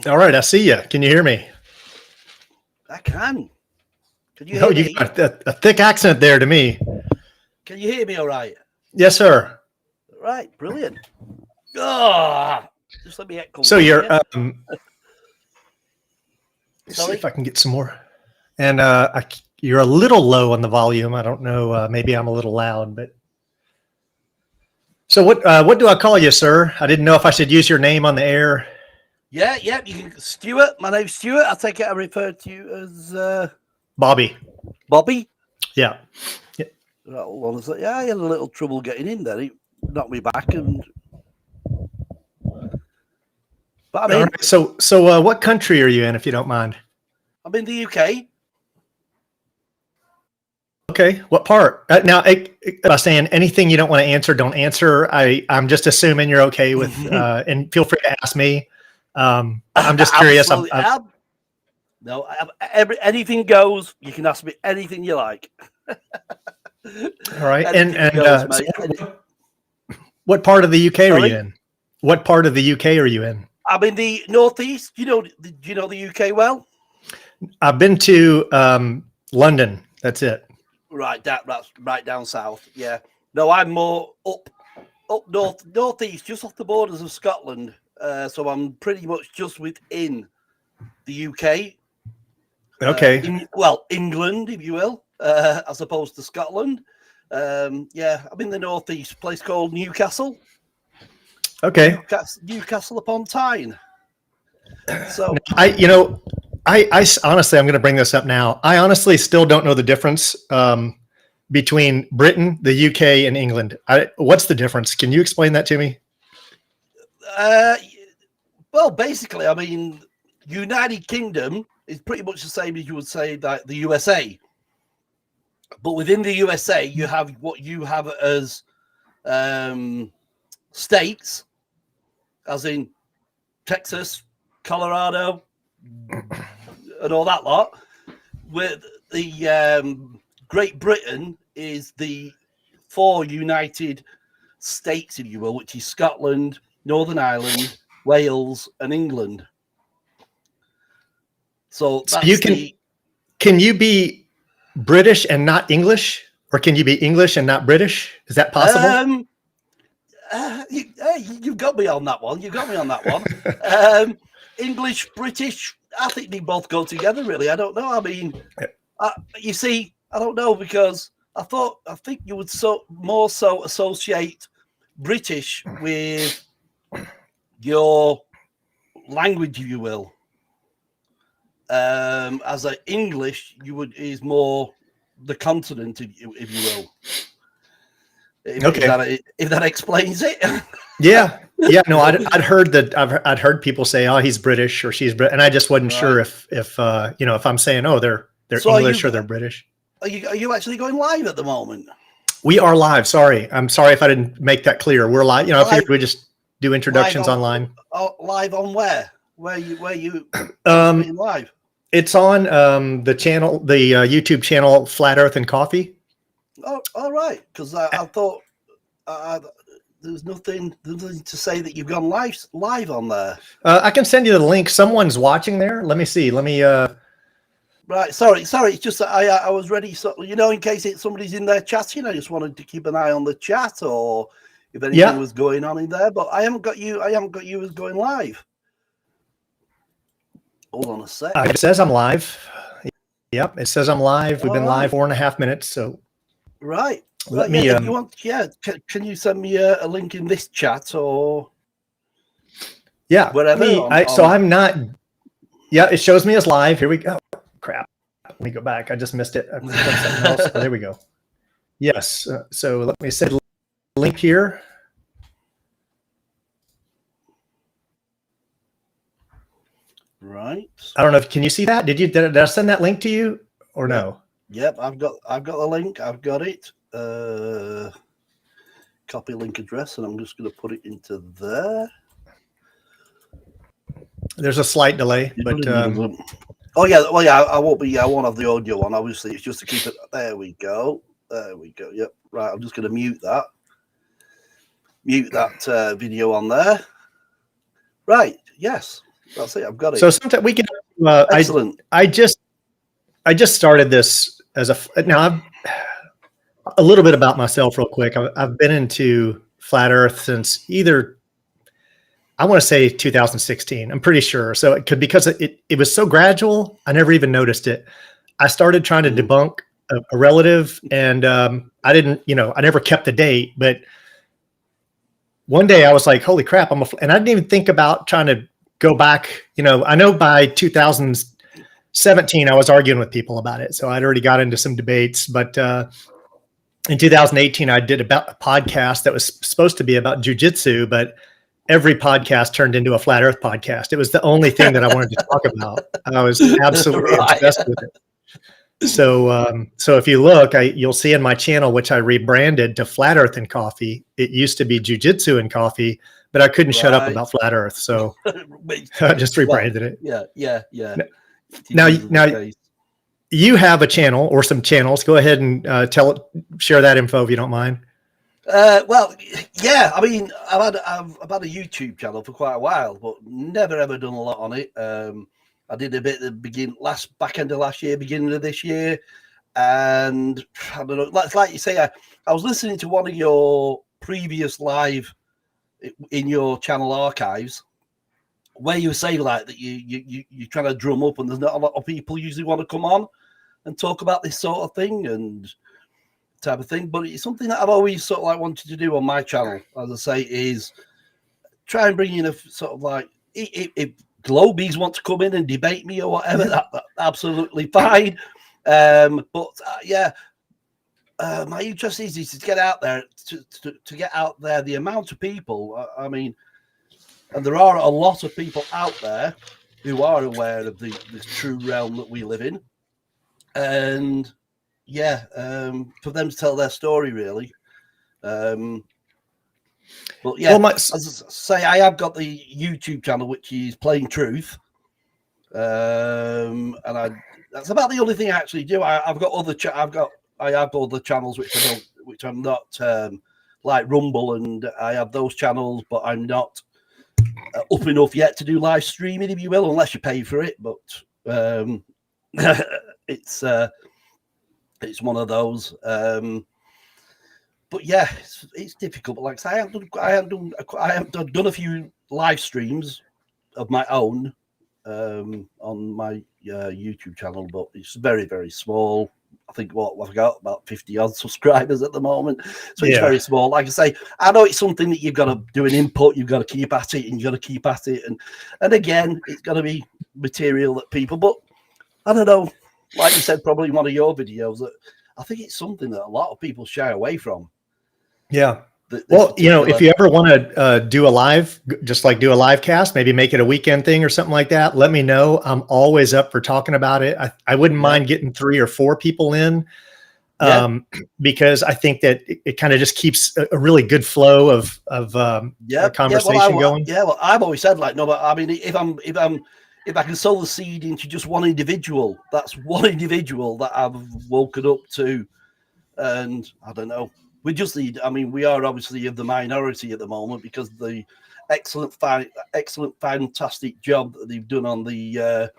All right, I see you. Can you hear me? I can. Can you No, hear me? you got a thick accent there to me. Can you hear me all right? Yes, sir. Right, brilliant. Oh, just let me get So you're, Sorry? see if I can get some more. And you're a little low on the volume. I don't know. Maybe I'm a little loud, but. So what do I call you, sir? I didn't know if I should use your name on the air. Yeah, you can. Stewart. My name's Stewart. I take it I refer to you as Bobby. Bobby. Yeah. Yeah, I had a little trouble getting in there. He knocked me back, and but I'm in. Right. So what country are you in, if you don't mind? I'm in the UK. Okay, what part? Now, by saying anything you don't want to answer, don't answer. I'm just assuming you're okay with, and feel free to ask me. I'm just curious. No, anything goes. You can ask me anything you like. All right, what part of the UK are you in? What part of the UK are you in? I'm in the northeast. Do you know the UK well? I've been to London. That's it. Right, that's right down south. Yeah. No, I'm more up northeast, just off the borders of Scotland. So I'm pretty much just within the UK. Okay. England, if you will, as opposed to Scotland. Yeah, I'm in the northeast, a place called Newcastle. Okay. Newcastle upon Tyne. So I honestly, I'm going to bring this up now. I honestly still don't know the difference between Britain, the UK, and England. What's the difference? Can you explain that to me? Well, basically, I mean, United Kingdom is pretty much the same as you would say that the USA. But within the USA, you have what you have as states, as in Texas, Colorado, and all that lot. With the Great Britain is the 4 united states, if you will, which is Scotland, Northern Ireland, Wales, and England. So that's can you be British and not English, or can you be English and not British? Is that possible? You've got me on that one. English, British, I think they both go together, really. I don't know. I mean, you see, I don't know, because I think you would more so associate British with your language, if you will. As an English, is more the continent, if you will. If that explains it. Yeah. No, I'd heard people say, "Oh, he's British" or "She's British," and I just wasn't sure if if I'm saying, "Oh, they're English" or they're British. Are you actually going live at the moment? We are live. Sorry, I'm sorry if I didn't make that clear. We're live. I figured we just do introductions online. Live on where? Where you being live? It's on the channel, the YouTube channel, Flat Earth and Coffee. Oh, all right. Because I thought there's nothing to say that you've gone live on there. I can send you the link. Someone's watching there. Let me see. Right. Sorry. It's just that I was ready. So in case somebody's in there chatting, I just wanted to keep an eye on the chat or if anything was going on in there. But I haven't got you as going live. Hold on a sec. It says I'm live. Yep, it says I'm live. We've been live 4.5 minutes. So right. Let me. If you want, can you send me a link in this chat or? Yeah. Whatever. I'm not. Yeah, it shows me as live. Here we go. Crap. Let me go back. I just missed it. I've done something else. Oh, there we go. Yes. So let me send a link here. Right. I don't know if can you see that? Did I send that link to you or no? Yep, I've got the link. I've got it. Copy link address, and I'm just going to put it into there. There's a slight delay, but oh yeah, well yeah, I won't have the audio on. Obviously, it's just to keep it. There we go. Yep. Right, I'm just going to mute that video on there. Right. Yes. That's it. I've got it. So sometimes we can. Excellent. I just started this as now. A little bit about myself, real quick. I've been into flat Earth since I want to say 2016. I'm pretty sure. So it could, because it was so gradual, I never even noticed it. I started trying to debunk a relative, and I didn't, I never kept the date, but one day I was like, holy crap, and I didn't even think about trying to go back. I know by 2017, I was arguing with people about it. So I'd already got into some debates, but in 2018, I did a podcast that was supposed to be about jujitsu, but every podcast turned into a flat Earth podcast. It was the only thing that I wanted to talk about. I was absolutely obsessed with it. So if you look, you'll see in my channel, which I rebranded to Flat Earth and Coffee. It used to be Jujitsu and Coffee, but I couldn't shut up about flat Earth, so I just rebranded it. Yeah. Now, you have a channel or some channels. Go ahead and share that info if you don't mind. Well, yeah. I mean, I've had a YouTube channel for quite a while, but never ever done a lot on it. I did a bit at the back end of last year, beginning of this year, and I don't know. Like you say, I was listening to one of your previous live in your channel archives, where you say like that you're trying to drum up, and there's not a lot of people usually want to come on and talk about this sort of thing and type of thing. But it's something that I've always sort of like wanted to do on my channel, as I say, is try and bring in a sort of like, if Globies want to come in and debate me or whatever, that's absolutely fine. My interest is to get out there, to get out there the amount of people, I mean, and there are a lot of people out there who are aware of the true realm that we live in. And for them to tell their story, really. But yeah, as I say, I have got the YouTube channel, which is PlaneTruth, and that's about the only thing I actually do. I have got other channels which I'm not like Rumble, and I have those channels, but I'm not up enough yet to do live streaming, if you will, unless you pay for it. But it's one of those. But yeah, it's difficult. But like I say, I have done a few live streams of my own on my YouTube channel, but it's very, very small. I think I've got about 50 odd subscribers at the moment, so it's very small. Like I say, I know it's something that you've got to do an input, you've got to keep at it, and you've got to keep at it, and again, it's got to be material that people. But I don't know, like you said, probably in one of your videos, that I think it's something that a lot of people shy away from. Yeah. Well, if you ever want to do a live cast, maybe make it a weekend thing or something like that, let me know. I'm always up for talking about it. I wouldn't mind getting 3 or 4 people in, because I think that it kind of just keeps a really good flow of conversation going. Well, I've always said like, no, but I mean, if I can sow the seed into just one individual, that's one individual that I've woken up to, and I don't know. We just need. I mean, we are obviously of the minority at the moment because the excellent, fantastic job that they've done on the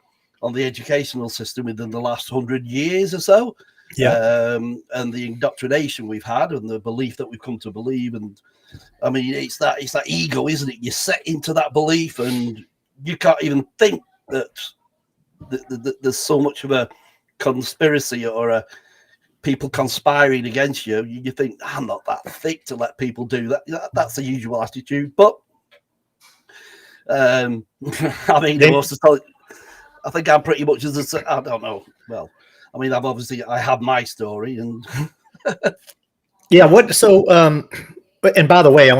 educational system within the last 100 years or so. And the indoctrination we've had and the belief that we've come to believe. And I mean, it's that ego, isn't it? You're set into that belief, and you can't even think that there's so much of a conspiracy or a people conspiring against you. You think, I'm not that thick to let people do that. That's the usual attitude. But I mean, I think I'm pretty much as I don't know. Well, I mean, I have my story, and and by the way,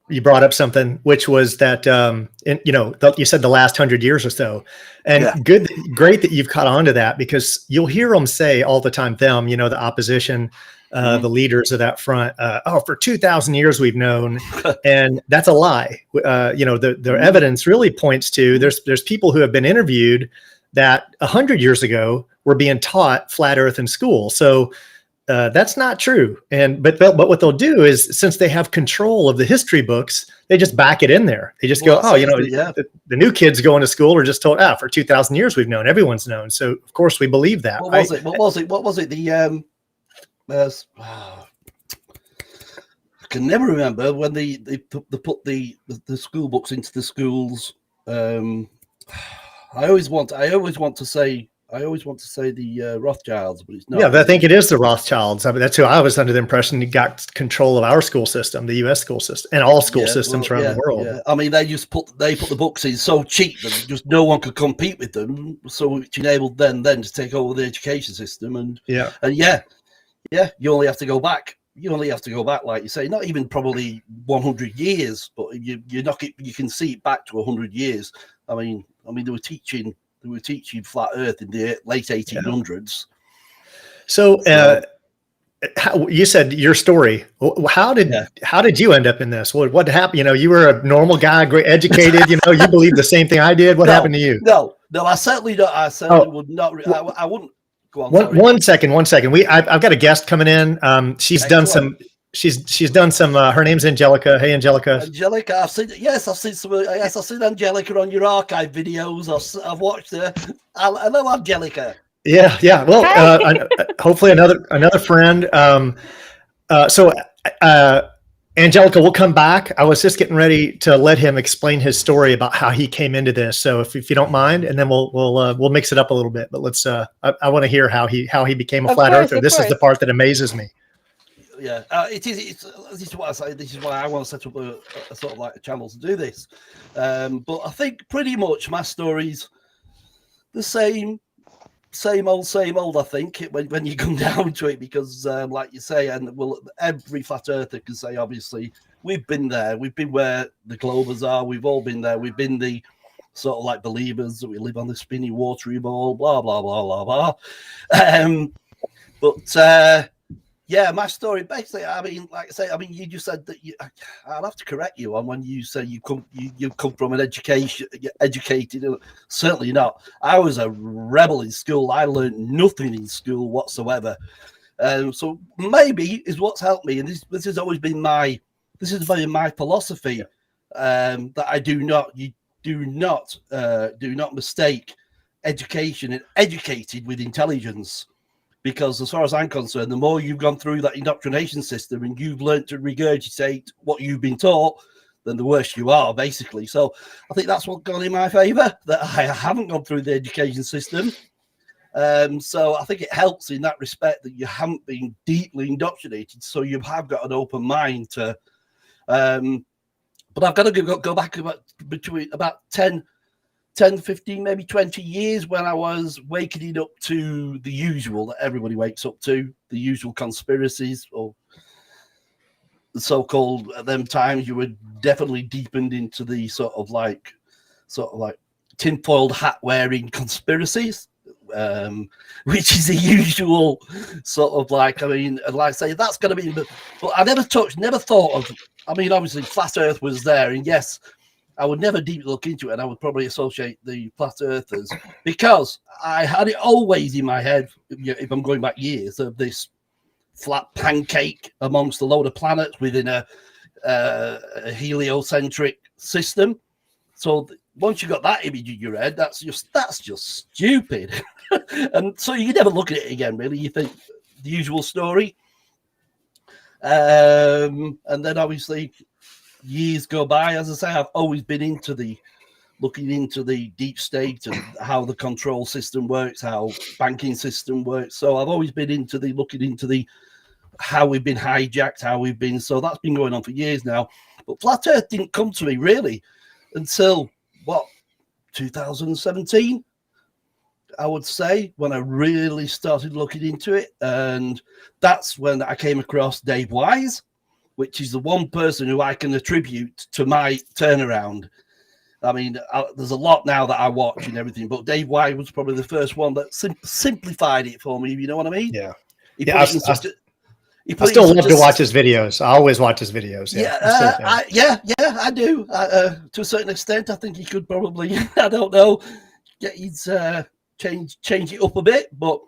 you brought up something, which was that, you said the last 100 years or so, and great that you've caught on to that, because you'll hear them say all the time, the opposition, the leaders of that front, for 2,000 years we've known, and that's a lie. The evidence really points to, there's people who have been interviewed that 100 years ago were being taught flat Earth in school. So that's not true. But what they'll do is, since they have control of the history books, they just back it in there. They just go, oh, the new kids going to school are just told, for 2,000 years we've known, everyone's known. So of course we believe that. What was it? The I can never remember when they put the school books into the schools. I always want to say the Rothschilds, but it's not. Yeah, I think it is the Rothschilds. I mean, that's who I was under the impression he got control of our school system, the U.S. school system, and all school systems around the world. Yeah. I mean, they put the books in so cheap that just no one could compete with them. So which enabled them then to take over the education system. And you only have to go back. You only have to go back, like you say, not even probably 100 years, but you can see it back to 100 years. I mean, they were teaching flat Earth in the late 1800s. So you said your story. How did you end up in this? What happened? You were a normal guy, great educated. You believe the same thing I did. What happened to you? No, I certainly don't. I certainly would not. I wouldn't. Go on, one second. I've got a guest coming in. She's done some. She's done some. Her name's Angelica. Hey, Angelica. Angelica, I've seen some. I've seen Angelica on your archive videos. I've watched her. Hello, Angelica. Yeah. Well, hopefully another friend. So Angelica, we'll come back. I was just getting ready to let him explain his story about how he came into this. So if you don't mind, and then we'll mix it up a little bit. But let's. I want to hear how he became a flat earther. This is the part that amazes me. Yeah, it is. This is what I say. This is why I want to set up a sort of like a channel to do this. But I think pretty much my story's the same old. I think when you come down to it, because like you say, and every flat earther can say, obviously, we've been there. We've been where the Globers are. We've all been there. We've been the sort of like believers that we live on the spinny watery ball. Blah blah blah blah blah. Yeah, my story basically. I mean, like I say, you just said that I'll have to correct you on when you say you come from an educated. Certainly not. I was a rebel in school. I learned nothing in school whatsoever. So maybe is what's helped me, and this has always been my philosophy. That you do not mistake education and educated with intelligence. Because as far as I'm concerned, the more you've gone through that indoctrination system and you've learned to regurgitate what you've been taught, then the worse you are, basically. So I think that's what gone in my favour, that I haven't gone through the education system. So I think it helps in that respect that you haven't been deeply indoctrinated. So you have got an open mind to... but I've got to go back about 10, 15, maybe 20 years when I was waking up to the usual that everybody wakes up to, the usual conspiracies, or the so-called at them times you were definitely deepened into the sort of like tinfoiled hat wearing conspiracies, which is the usual sort of like, I mean, like I say, that's going to be, but I never thought of, I mean, obviously flat earth was there, and yes, I would never deeply look into it, and I would probably associate the flat earthers because I had it always in my head, if I'm going back years, of this flat pancake amongst a load of planets within a heliocentric system. So once you got that image in your head, that's just stupid. And so you never look at it again, really. You think the usual story. And then obviously years go by. As I say, I've always been looking into the deep state and how the control system works, how banking system works. So I've always been looking into the how we've been hijacked, so that's been going on for years now. But flat earth didn't come to me really until 2017, I would say, when I really started looking into it. And that's when I came across Dave Wise, which is the one person who I can attribute to my turnaround. I mean, there's a lot now that I watch and everything, but Dave Wise was probably the first one that simplified it for me, you know what I mean? Yeah. I still love to watch his videos. I always watch his videos. I do. To a certain extent, I think he could probably, I don't know, change it up a bit. But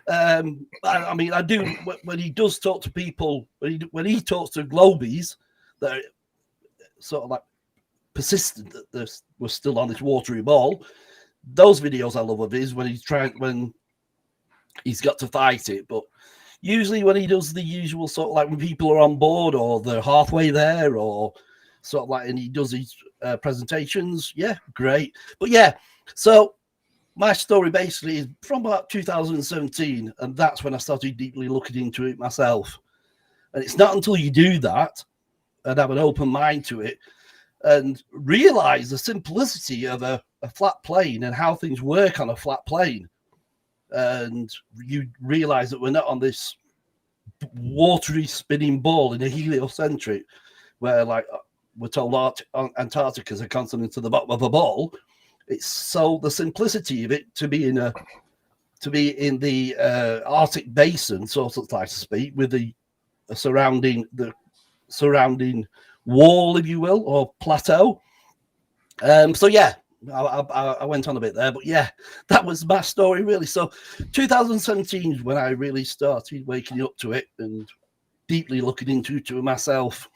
I mean, I do when he does talk to people, when he talks to Globies that are sort of like persistent that we're still on this watery ball. Those videos I love of his when he's got to fight it. But usually when he does the usual sort of like when people are on board or they're halfway there or sort of like, and he does his presentations, yeah, great. But yeah, so my story basically is from about 2017, and that's when I started deeply looking into it myself. And it's not until you do that and have an open mind to it and realize the simplicity of a flat plane and how things work on a flat plane. And you realize that we're not on this watery spinning ball in a heliocentric where, like, we're told Antarctica is a continent to the bottom of a ball. It's so the simplicity of it to be in the Arctic basin, sort of like to speak, with the surrounding wall, if you will, or plateau. So yeah, I went on a bit there, but yeah, that was my story really. So 2017 is when I really started waking up to it and deeply looking into it myself.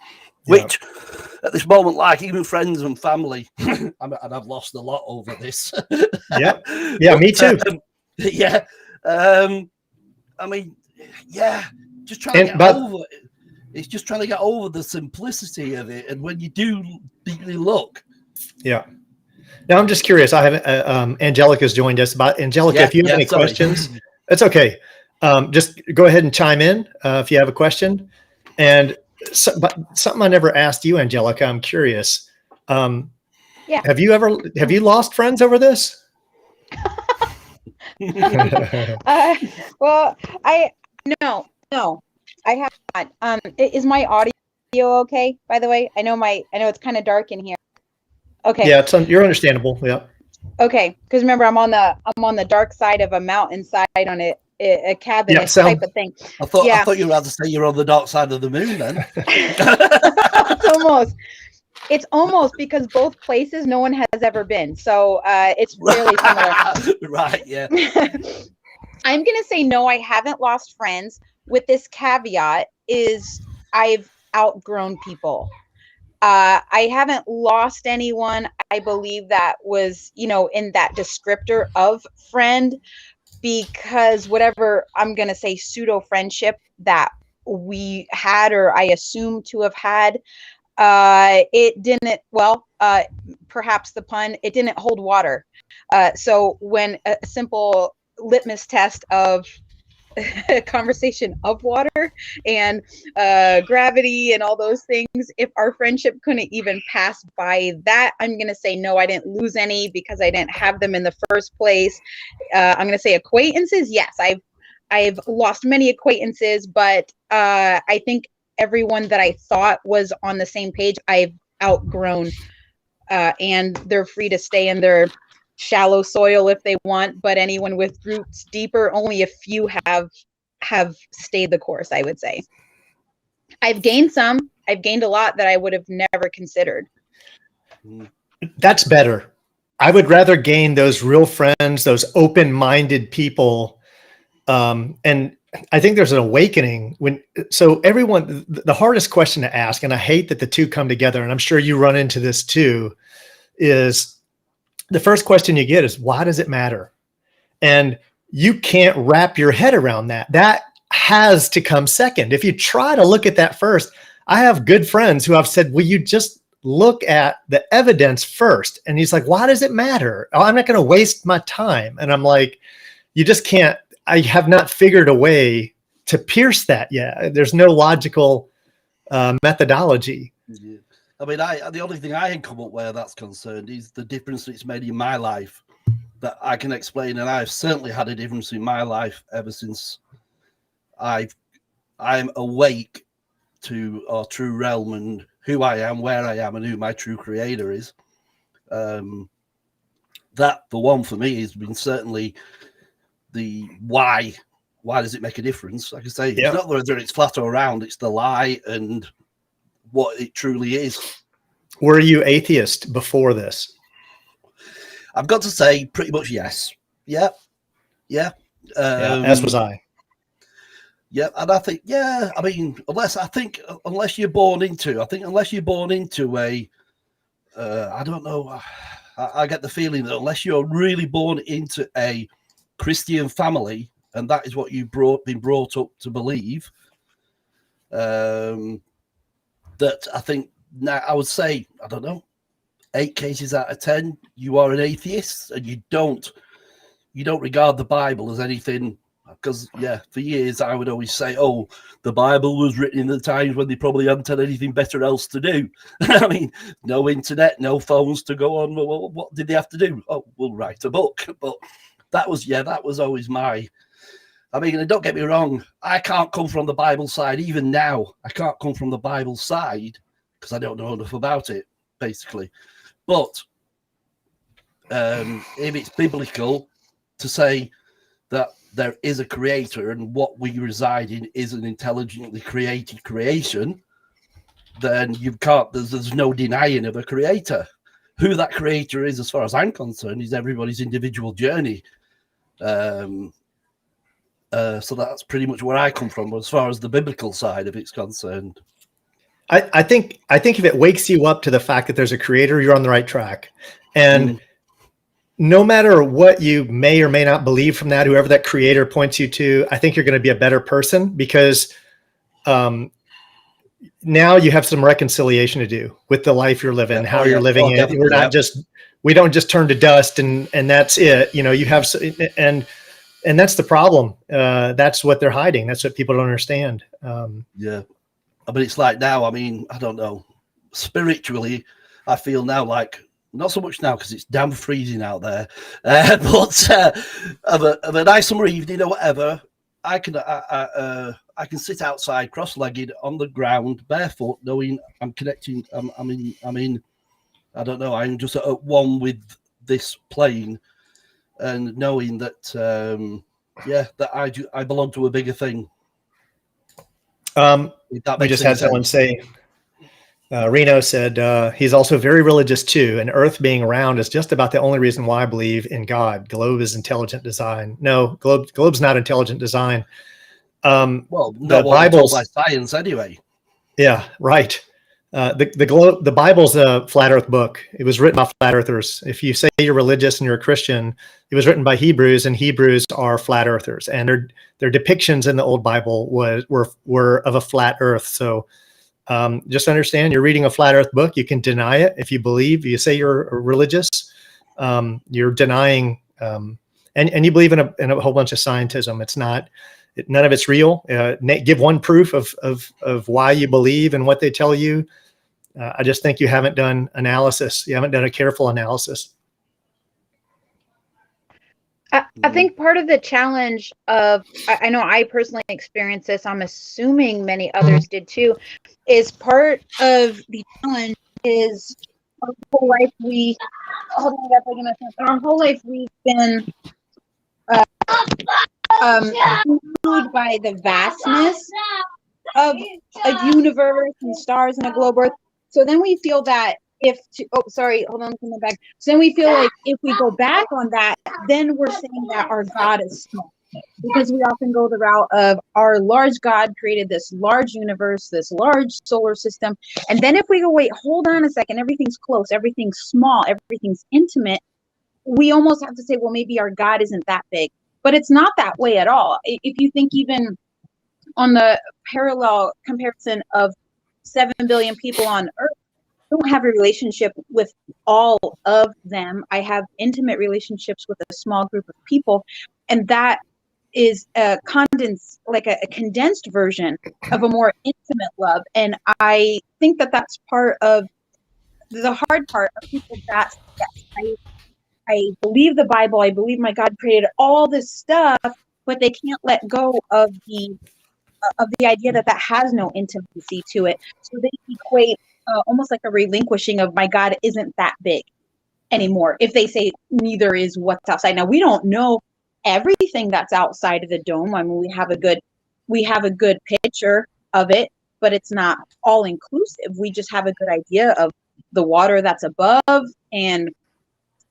Which, at this moment, like even friends and family, and I've lost a lot over this. Yeah, me too. Yeah, I mean, yeah, just trying to get over it. It's just trying to get over the simplicity of it, and when you do deeply look. Yeah. Now I'm just curious. I haven't. Angelica's joined us. But Angelica, if you have any questions, it's okay. Just go ahead and chime in if you have a question. And but something I never asked you, Angelica, I'm curious. Yeah. Have you lost friends over this? Well, no, I have not. Is my audio okay? By the way, I know it's kind of dark in here. Okay. Yeah, you're understandable. Yeah. Okay, because remember, I'm on the dark side of a mountainside on a cabin type of thing. I thought you were about to say you're on the dark side of the moon then. It's almost because both places no one has ever been. So it's really similar. Right, yeah. I'm going to say no, I haven't lost friends. With this caveat is I've outgrown people. I haven't lost anyone. I believe that was, in that descriptor of friend, because whatever I'm going to say pseudo friendship that we had, or I assume to have had, it didn't, perhaps the pun, it didn't hold water. So when a simple litmus test of conversation of water and gravity and all those things, if our friendship couldn't even pass by that, I'm going to say no, I didn't lose any because I didn't have them in the first place. I'm going to say acquaintances. Yes, I've lost many acquaintances, but I think everyone that I thought was on the same page, I've outgrown, and they're free to stay in their shallow soil if they want, but anyone with roots deeper, only a few have stayed the course, I would say. I've gained a lot that I would have never considered. That's better. I would rather gain those real friends, those open-minded people. And I think there's an awakening everyone, the hardest question to ask, and I hate that the two come together, and I'm sure you run into this too, is the first question you get is, why does it matter? And you can't wrap your head around that. That has to come second. If you try to look at that first, I have good friends who have said, will you just look at the evidence first? And he's like, why does it matter? Oh, I'm not going to waste my time. And I'm like, you just can't. I have not figured a way to pierce that yet. There's no logical methodology. Yeah. I mean, the only thing I can come up where that's concerned is the difference it's made in my life that I can explain, and I've certainly had a difference in my life ever since I'm awake to our true realm and who I am, where I am, and who my true creator is. That, for one, for me, has been certainly the why. Why does it make a difference? Like I say, It's not whether it's flat or round, it's the lie and what it truly is. Were you atheist before this? I've got to say pretty much yes. Yeah. As was I. Yeah, and I think, I mean, unless you're born into a, I don't know, I get the feeling that unless you're really born into a Christian family, and that is what you've been brought up to believe, that I think now I would say, I don't know, 8 cases out of 10, you are an atheist, and you don't regard the Bible as anything. Because, for years I would always say, oh, the Bible was written in the times when they probably hadn't had anything better else to do. I mean, no internet, no phones to go on. Well, what did they have to do? Oh, we'll write a book. But that was always my... I mean, and don't get me wrong, I can't come from the Bible side. Even now, I can't come from the Bible side because I don't know enough about it, basically. But if it's biblical to say that there is a creator and what we reside in is an intelligently created creation, then you can't, there's no denying of a creator. Who that creator is, as far as I'm concerned, is everybody's individual journey. So that's pretty much where I come from as far as the biblical side of it's concerned. I think if it wakes you up to the fact that there's a creator, you're on the right track. And no matter what you may or may not believe from that, whoever that creator points you to, I think you're going to be a better person because now you have some reconciliation to do with the life you're living, how you're living it. We're not we don't just turn to dust and that's it. You know, you have, and that's the problem. That's what they're hiding. That's what people don't understand. Yeah. But it's like now, I mean, I don't know, spiritually, I feel now like, not so much now because it's damn freezing out there, but of a nice summer evening or whatever, I can sit outside cross-legged on the ground barefoot, knowing I'm connecting. I'm in. I don't know. I'm just at one with this plane, and knowing that that I belong to a bigger thing. We just had someone say. Reno said he's also very religious too, and Earth being round is just about the only reason why I believe in God. Globe is intelligent design. No, globe's not intelligent design. Well, no, the Bible's by science anyway. Yeah, right. The Bible's a flat Earth book. It was written by flat earthers. If you say you're religious and you're a Christian, it was written by Hebrews, and Hebrews are flat earthers, and their depictions in the Old Bible were of a flat Earth. So. Just understand you're reading a flat Earth book. You can deny it if you believe. You say you're religious. You're denying, and you believe in a whole bunch of scientism. It's not. None of it's real. Give one proof of why you believe and what they tell you. I just think you haven't done analysis. You haven't done a careful analysis. I think part of the challenge of, I know I personally experienced this, I'm assuming many others did too, is part of the challenge is our whole life we've been moved by the vastness of a universe and stars and a globe Earth. So then we feel that so then we feel like if we go back on that, then we're saying that our God is small. Because we often go the route of our large God created this large universe, this large solar system. And then if we go, wait, hold on a second, everything's close, everything's small, everything's intimate, we almost have to say, well, maybe our God isn't that big. But it's not that way at all. If you think even on the parallel comparison of 7 billion people on Earth, I don't have a relationship with all of them. I have intimate relationships with a small group of people. And that is a condensed version of a more intimate love. And I think that that's part of the hard part of people that I believe the Bible, I believe my God created all this stuff, but they can't let go of the idea that has no intimacy to it. So they equate almost like a relinquishing of my God isn't that big anymore. If they say neither is what's outside. Now we don't know everything that's outside of the dome. I mean, we have a good picture of it, but it's not all inclusive. We just have a good idea of the water that's above, and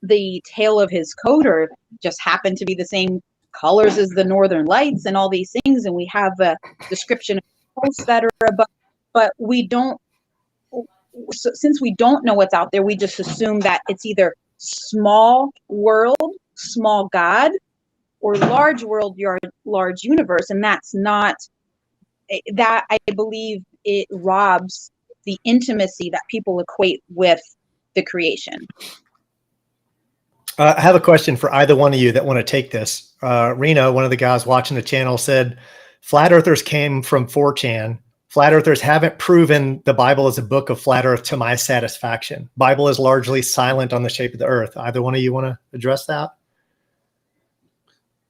the tail of his coater just happened to be the same colors as the northern lights and all these things, and we have a description of posts that are above, but we don't, so since we don't know what's out there, we just assume that it's either small world, small God, or large world, large universe. And that's not, that I believe it robs the intimacy that people equate with the creation. I have a question for either one of you that want to take this. Reno, one of the guys watching the channel, said, flat earthers came from 4chan. Flat earthers haven't proven the Bible is a book of flat earth to my satisfaction. Bible is largely silent on the shape of the earth. Either one of you want to address that?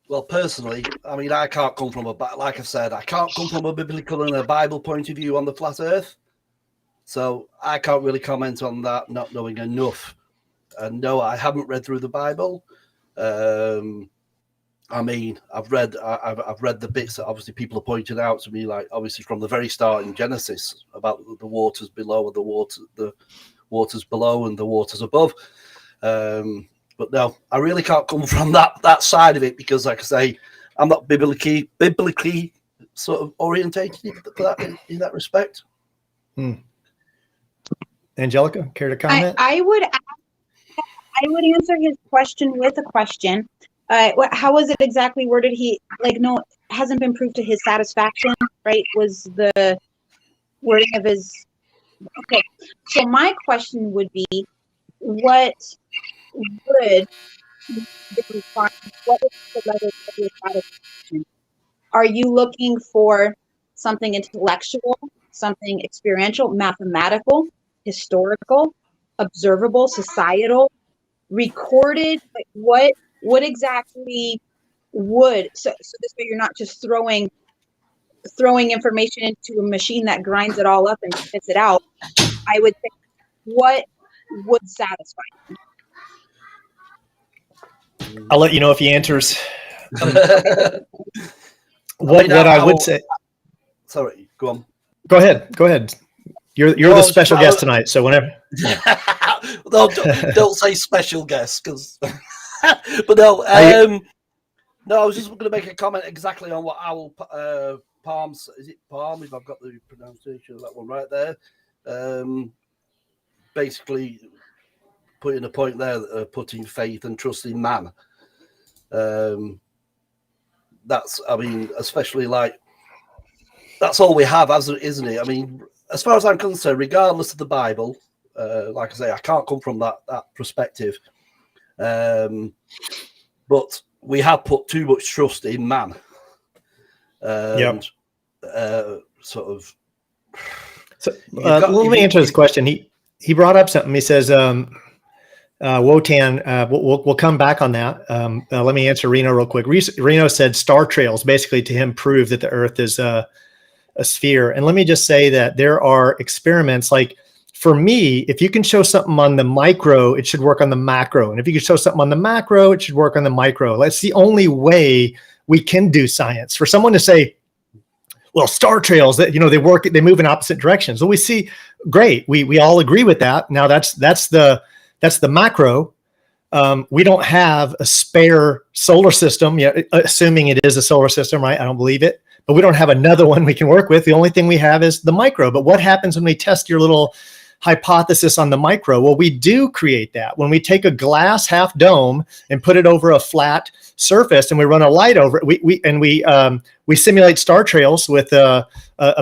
Well, personally, I mean, I can't come from like I said, I can't come from a biblical and a Bible point of view on the flat earth. So I can't really comment on that, not knowing enough. And no, I haven't read through the Bible. I mean, I've read the bits that obviously people have pointed out to me, like obviously from the very start in Genesis about the waters below and the waters below and the waters above. But no, I really can't come from that side of it because, like I say, I'm not biblically sort of orientated in that respect. Angelica, care to comment? I would answer his question with a question. How was it exactly worded? He no, hasn't been proved to his satisfaction, right? Was the wording of his. Okay, so my question would be, what would what is the level of your satisfaction? Are you looking for something intellectual, something experiential, mathematical, historical, observable, societal, recorded? Like what exactly would so this way you're not just throwing information into a machine that grinds it all up and spits it out. I would say, what would satisfy you? I'll let you know if he answers. What I would say. Sorry, go on. Go ahead. You're the special guest tonight, so whenever. No, don't say special guest, because. But no, no. I was just going to make a comment exactly on what Owl Palms. Is it Palm? If I've got the pronunciation of that one right there. Basically, putting a point there, putting faith and trust in man. That's, I mean, especially like that's all we have, isn't it? I mean, as far as I'm concerned, regardless of the Bible, like I say, I can't come from that perspective. But we have put too much trust in man. Sort of. So, let me answer this question. He brought up something. He says, Wotan, we'll come back on that. Let me answer Reno real quick. Reno said star trails basically to him prove that the Earth is a sphere. And let me just say that there are experiments like, for me, if you can show something on the micro, it should work on the macro. And if you can show something on the macro, it should work on the micro. That's the only way we can do science. For someone to say, well, star trails, that they move in opposite directions. Well, we see, great. We all agree with that. Now that's the macro. We don't have a spare solar system, assuming it is a solar system, right? I don't believe it, but we don't have another one we can work with. The only thing we have is the micro. But what happens when we test your little hypothesis on the micro? Well, we do create that. When we take a glass half dome and put it over a flat surface and we run a light over it, we simulate star trails with a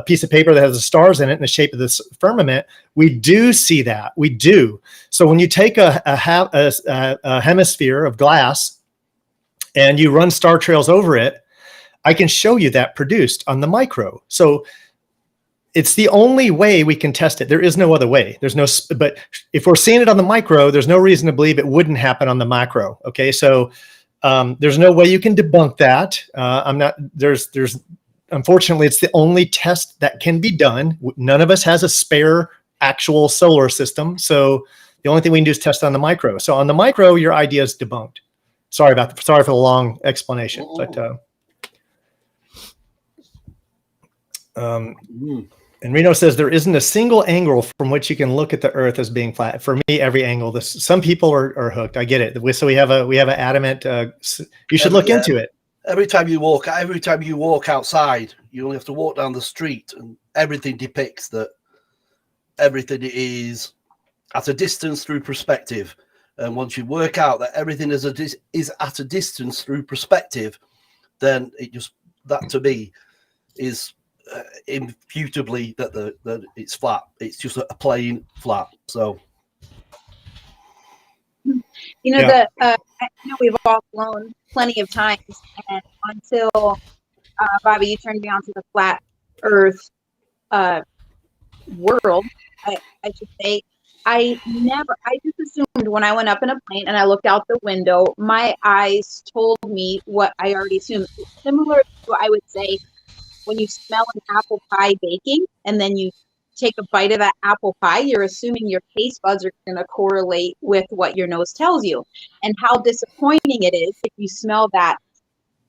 piece of paper that has the stars in it in the shape of this firmament. We do see that. We do. So when you take a hemisphere of glass and you run star trails over it, I can show you that produced on the micro. So it's the only way we can test it. There is no other way. But if we're seeing it on the micro, there's no reason to believe it wouldn't happen on the macro. Okay, so there's no way you can debunk that. Unfortunately, it's the only test that can be done. None of us has a spare actual solar system, so the only thing we can do is test on the micro. So on the micro, your idea is debunked. Sorry for the long explanation, but. And Reno says there isn't a single angle from which you can look at the Earth as being flat. For me, every angle. Some people are hooked. I get it. So we have an adamant. You should look into it. every time you walk outside, you only have to walk down the street, and everything depicts that everything is at a distance through perspective. And once you work out that everything is at a distance through perspective, then that to me is imputably that it's flat. It's just a plain flat. So, I know we've all flown plenty of times, and until Bobby, you turned me on to the flat Earth world, I should say. I just assumed when I went up in a plane and I looked out the window, my eyes told me what I already assumed. Similar to, I would say, when you smell an apple pie baking and then you take a bite of that apple pie, you're assuming your taste buds are going to correlate with what your nose tells you. And how disappointing it is if you smell that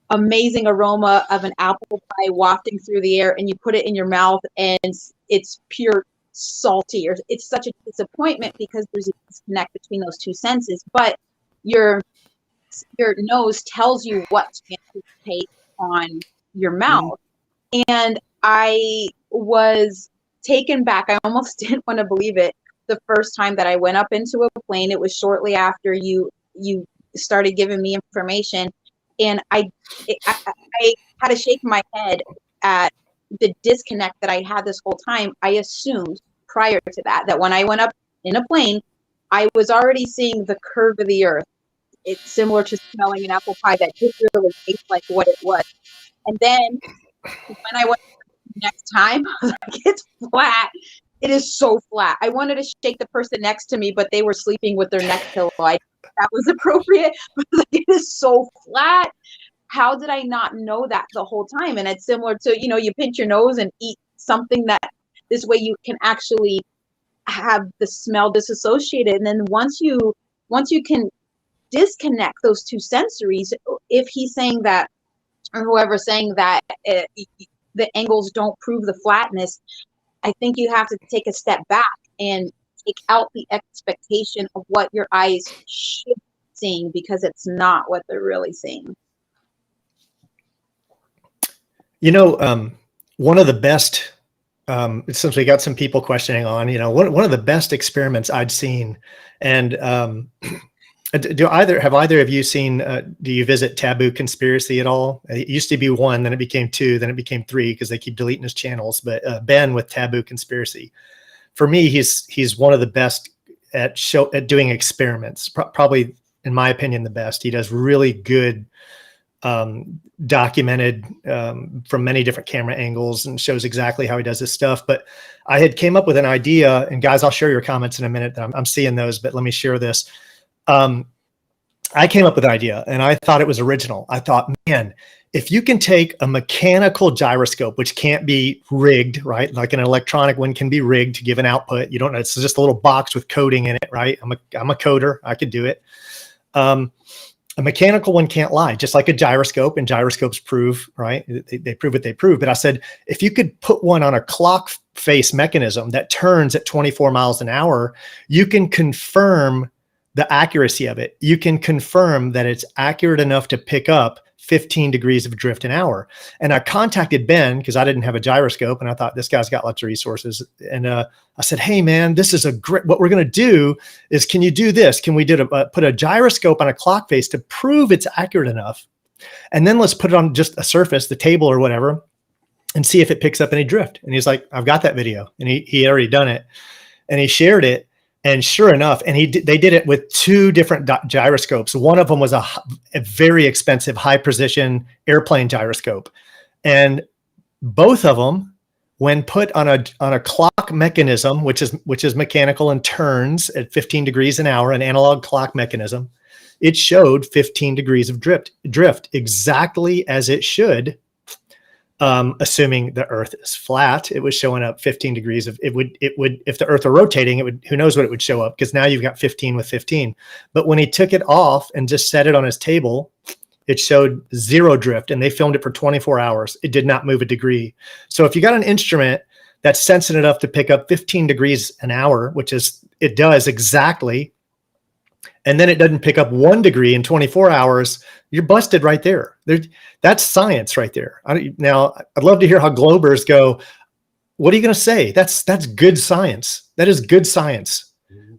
amazing aroma of an apple pie wafting through the air and you put it in your mouth and it's pure salty, or it's such a disappointment because there's a disconnect between those two senses. But your nose tells you what to anticipate on your mouth. And I was taken back. I almost didn't want to believe it the first time that I went up into a plane. It was shortly after you started giving me information, and I had to shake my head at the disconnect that I had this whole time. I assumed prior to that when I went up in a plane, I was already seeing the curve of the earth. It's similar to smelling an apple pie that didn't really taste like what it was. And then when I went next time, I was like, it's flat. It is so flat. I wanted to shake the person next to me, but they were sleeping with their neck pillow. That was appropriate. But it is so flat. How did I not know that the whole time? And it's similar to, you pinch your nose and eat something that this way you can actually have the smell disassociated. And then once you can disconnect those two sensories, if he's saying that, or whoever's saying that the angles don't prove the flatness, I think you have to take a step back and take out the expectation of what your eyes should be seeing, because it's not what they're really seeing. One of the best, since we got some people questioning on, one of the best experiments I'd seen, and have either of you seen, do you visit Taboo Conspiracy at all? It used to be 1, then it became 2, then it became 3 because they keep deleting his channels. But Ben with Taboo Conspiracy, for me, he's one of the best at doing experiments. Probably, in my opinion, the best. He does really good, documented from many different camera angles, and shows exactly how he does his stuff. But I had came up with an idea, and guys, I'll share your comments in a minute. I'm seeing those, but let me share this. I came up with an idea, and I thought it was original. I thought, man, if you can take a mechanical gyroscope, which can't be rigged, right? Like an electronic one can be rigged to give an output. You don't know. It's just a little box with coding in it, right? I'm a coder. I could do it. A mechanical one can't lie, just like a gyroscope, and gyroscopes prove, right? They prove what they prove. But I said, if you could put one on a clock face mechanism that turns at 24 miles an hour, you can confirm the accuracy of it. You can confirm that it's accurate enough to pick up 15 degrees of drift an hour. And I contacted Ben because I didn't have a gyroscope, and I thought this guy's got lots of resources. And I said, hey man, this is a great, what we're going to do is, can you do this? Can we put a gyroscope on a clock face to prove it's accurate enough? And then let's put it on just a surface, the table or whatever, and see if it picks up any drift. And he's like, I've got that video. And he had already done it, and he shared it. And sure enough, and they did it with 2 different gyroscopes. One of them was a very expensive, high precision airplane gyroscope, and both of them, when put on a clock mechanism, which is mechanical and turns at 15 degrees an hour, an analog clock mechanism, it showed 15 degrees of drift exactly as it should. Assuming the Earth is flat, it was showing up 15 degrees of it would if the Earth were rotating, it would, who knows what it would show up, because now you've got 15 with 15. But when he took it off and just set it on his table, it showed 0 drift, and they filmed it for 24 hours. It did not move a degree. So if you got an instrument that's sensitive enough to pick up 15 degrees an hour, which is, it does exactly, and then it doesn't pick up 1 degree in 24 hours, you're busted right there. That's science right there. Now, I'd love to hear how Globers go, what are you going to say? That's good science. That is good science.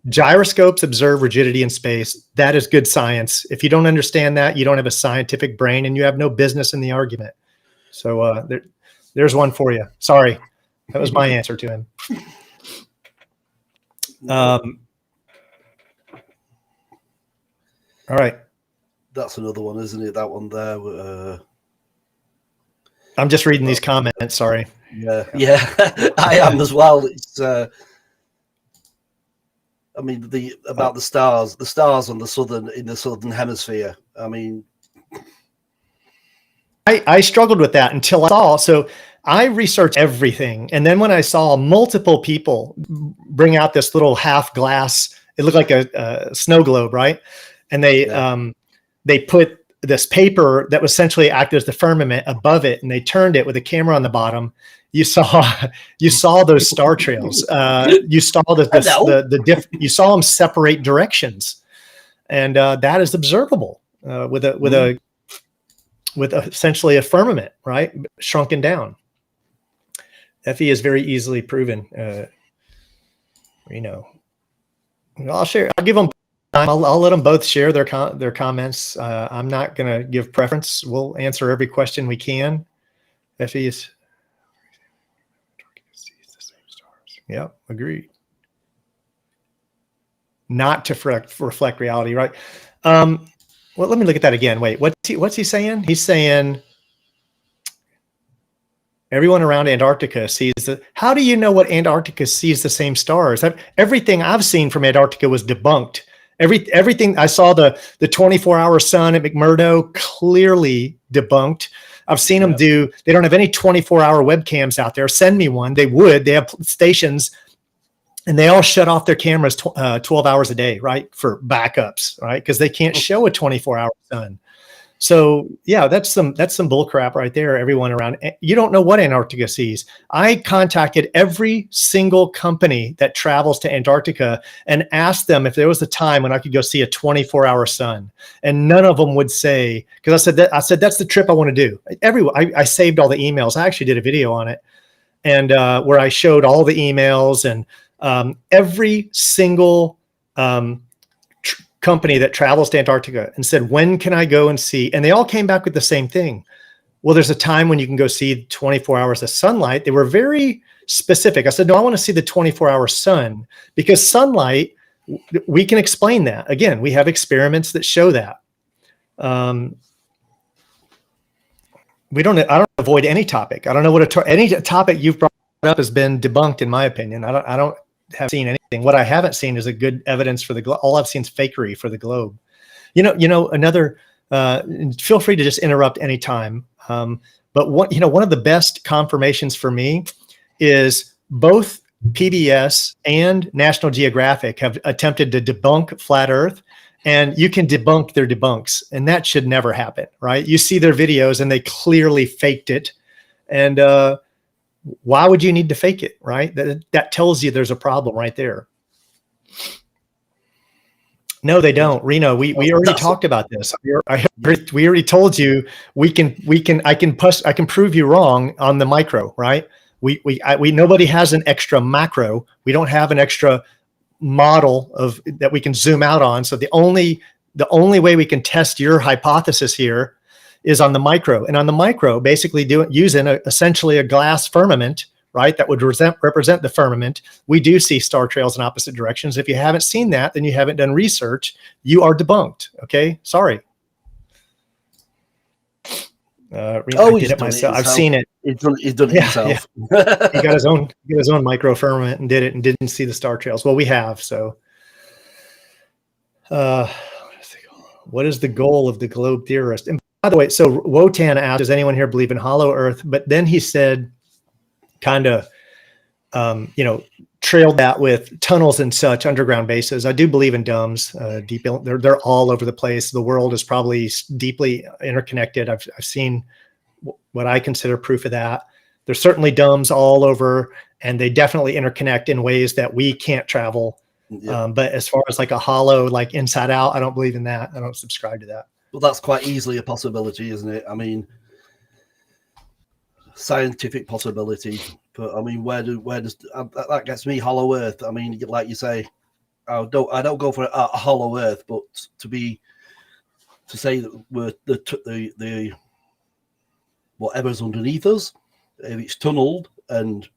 Gyroscopes observe rigidity in space. That is good science. If you don't understand that, you don't have a scientific brain and you have no business in the argument. So there's one for you. Sorry. That was my answer to him. All right. That's another one, isn't it? That one there. I'm just reading these comments. Sorry. Yeah, I am as well. It's I mean, about the stars on in the southern hemisphere. I mean, I struggled with that until I saw. So I researched everything, and then when I saw multiple people bring out this little half glass, it looked like a snow globe, right? And they put this paper that was essentially acted as the firmament above it, and they turned it with a camera on the bottom. You saw those star trails. You saw you saw them separate directions, and that is observable with essentially a firmament, right, shrunken down. Fe is very easily proven. I'll give them time. I'll let them both share their comments. I'm not going to give preference. We'll answer every question we can. Fe is. Yep, agreed. Not to reflect reality, right? Well, let me look at that again. Wait, what's he saying? He's saying everyone around Antarctica sees how do you know what Antarctica sees the same stars? Everything I've seen from Antarctica was debunked. Everything I saw, the 24-hour sun at McMurdo, clearly debunked. I've seen them they don't have any 24-hour webcams out there. Send me one. They have stations, and they all shut off their cameras 12 hours a day, right? For backups, right? Because they can't show a 24-hour sun. So yeah, that's some bull crap right there. Everyone around, you don't know what Antarctica sees. I contacted every single company that travels to Antarctica and asked them if there was a time when I could go see a 24-hour sun, and none of them would say, because I said that's the trip I want to do. I saved all the emails. I actually did a video on it, and where I showed all the emails and every single company that travels to Antarctica and said, when can I go and see? And they all came back with the same thing. Well, there's a time when you can go see 24 hours of sunlight. They were very specific. I said, no, I want to see the 24-hour sun, because sunlight, we can explain that. Again, we have experiments that show that. I don't avoid any topic. I don't know what any topic you've brought up has been debunked, in my opinion. I don't have seen anything. What I haven't seen is a good evidence for the globe. All I've seen is fakery for the globe. Another, feel free to just interrupt anytime. But one of the best confirmations for me is both PBS and National Geographic have attempted to debunk flat Earth, and you can debunk their debunks, and that should never happen, right? You see their videos and they clearly faked it. And, why would you need to fake it, right? That tells you there's a problem right there. No, they don't. Reno, we already talked about this. We already told you I can prove you wrong on the micro, right? Nobody has an extra macro. We don't have an extra model that we can zoom out on. So the only way we can test your hypothesis here is on the micro. And on the micro, basically using essentially a glass firmament, right, that would represent the firmament. We do see star trails in opposite directions. If you haven't seen that, then you haven't done research. You are debunked. Okay, sorry. I did it myself. I've seen it. He's done it himself. Yeah. He got his own micro firmament and did it, and didn't see the star trails. Well, we have. So, what is the goal of the globe theorist? And by the way, so Wotan asked, does anyone here believe in hollow Earth? But then he said, kind of, trailed that with tunnels and such, underground bases. I do believe in domes. They're all over the place. The world is probably deeply interconnected. I've seen what I consider proof of that. There's certainly domes all over, and they definitely interconnect in ways that we can't travel. Yeah. But as far as like a hollow, like inside out, I don't believe in that. I don't subscribe to that. Well, that's quite easily a possibility, isn't it? I mean, scientific possibility. But I mean, where does that gets me? Hollow Earth. I mean, like you say, I don't go for a hollow Earth, but to say that we're the whatever's underneath us, if it's tunneled and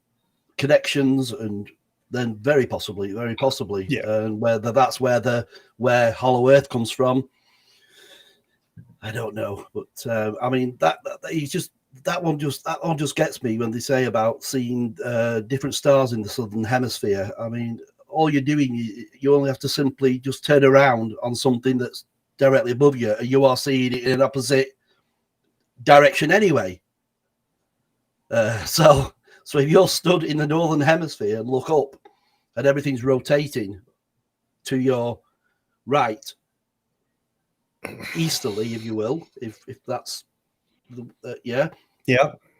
connections, and then very possibly, Yeah. and whether that's where Hollow Earth comes from, I don't know. But I mean, that one just gets me when they say about seeing different stars in the southern hemisphere. I mean, all you're doing, you only have to simply just turn around on something that's directly above you, and you are seeing it in an opposite direction anyway. So if you're stood in the northern hemisphere and look up, and everything's rotating to your right, easterly, if you will, if that's yeah,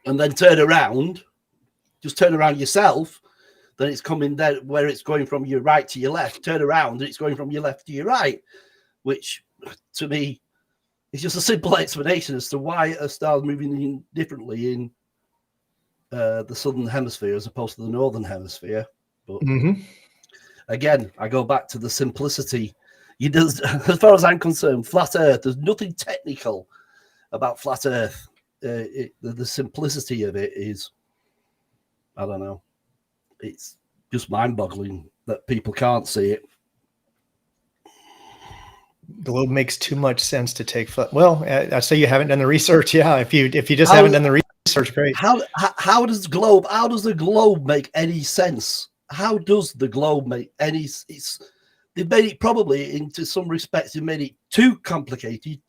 and then turn around yourself, then it's coming there where it's going from your right to your left. Turn around and it's going from your left to your right, which to me is just a simple explanation as to why a star's moving in differently in the southern hemisphere as opposed to the northern hemisphere. But again, I go back to the simplicity. As far as I'm concerned, flat Earth, there's nothing technical about flat Earth. The simplicity of it is, I don't know, it's just mind-boggling that people can't see it. Globe makes too much sense to take. Well, I say you haven't done the research. Yeah, if you just haven't done the research, great. How does the globe make any sense? How does the globe make any? They've made it probably into some respects. They've made it too complicated,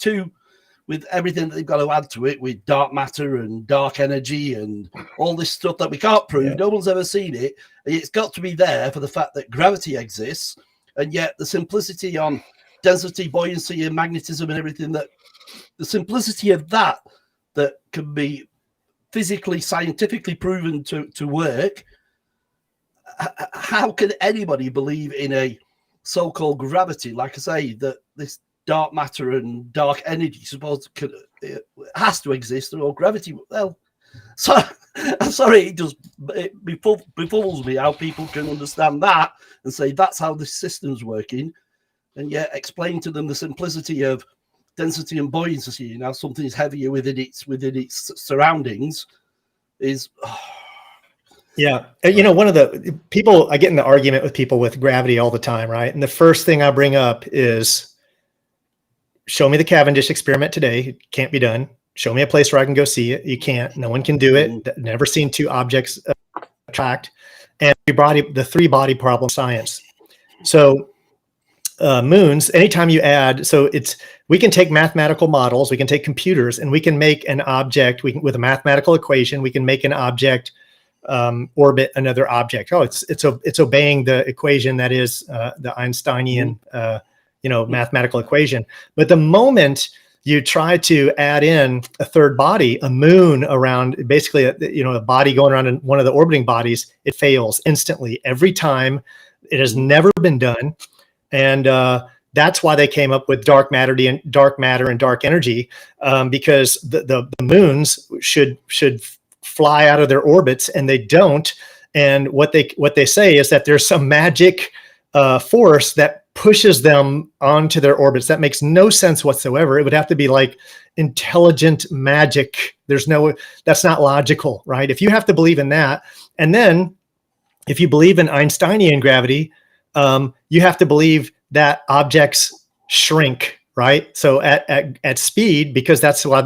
with everything that they've got to add to it, with dark matter and dark energy and all this stuff that we can't prove. Yeah. No one's ever seen it. It's got to be there for the fact that gravity exists, and yet the simplicity on density, buoyancy, and magnetism and everything, that the simplicity of that can be physically, scientifically proven to work. How can anybody believe in a so-called gravity? Like I say, that this dark matter and dark energy it has to exist, or gravity. Well, so I'm sorry, it befuddles me how people can understand that and say that's how this system's working, and yet explain to them the simplicity of density and buoyancy, and how something is heavier within its surroundings is. Yeah. One of the people, I get in the argument with people with gravity all the time, right? And the first thing I bring up is, show me the Cavendish experiment today. It can't be done. Show me a place where I can go see it. You can't. No one can do it. Never seen two objects attract. And the three body problem science. So moons, anytime you add, we can take mathematical models, we can take computers, and we can make an object. With a mathematical equation, we can make an object orbit another object. Oh, it's obeying the equation that is the Einsteinian mathematical equation. But the moment you try to add in a third body, a moon around, basically a body going around in one of the orbiting bodies, it fails instantly every time. It has never been done, and that's why they came up with dark matter and dark energy, because the moons should fly out of their orbits, and they don't. And what they say is that there's some magic force that pushes them onto their orbits. That makes no sense whatsoever. It would have to be like intelligent magic. That's not logical, right? If you have to believe in that, and then if you believe in Einsteinian gravity, you have to believe that objects shrink, right? So at speed, because that's why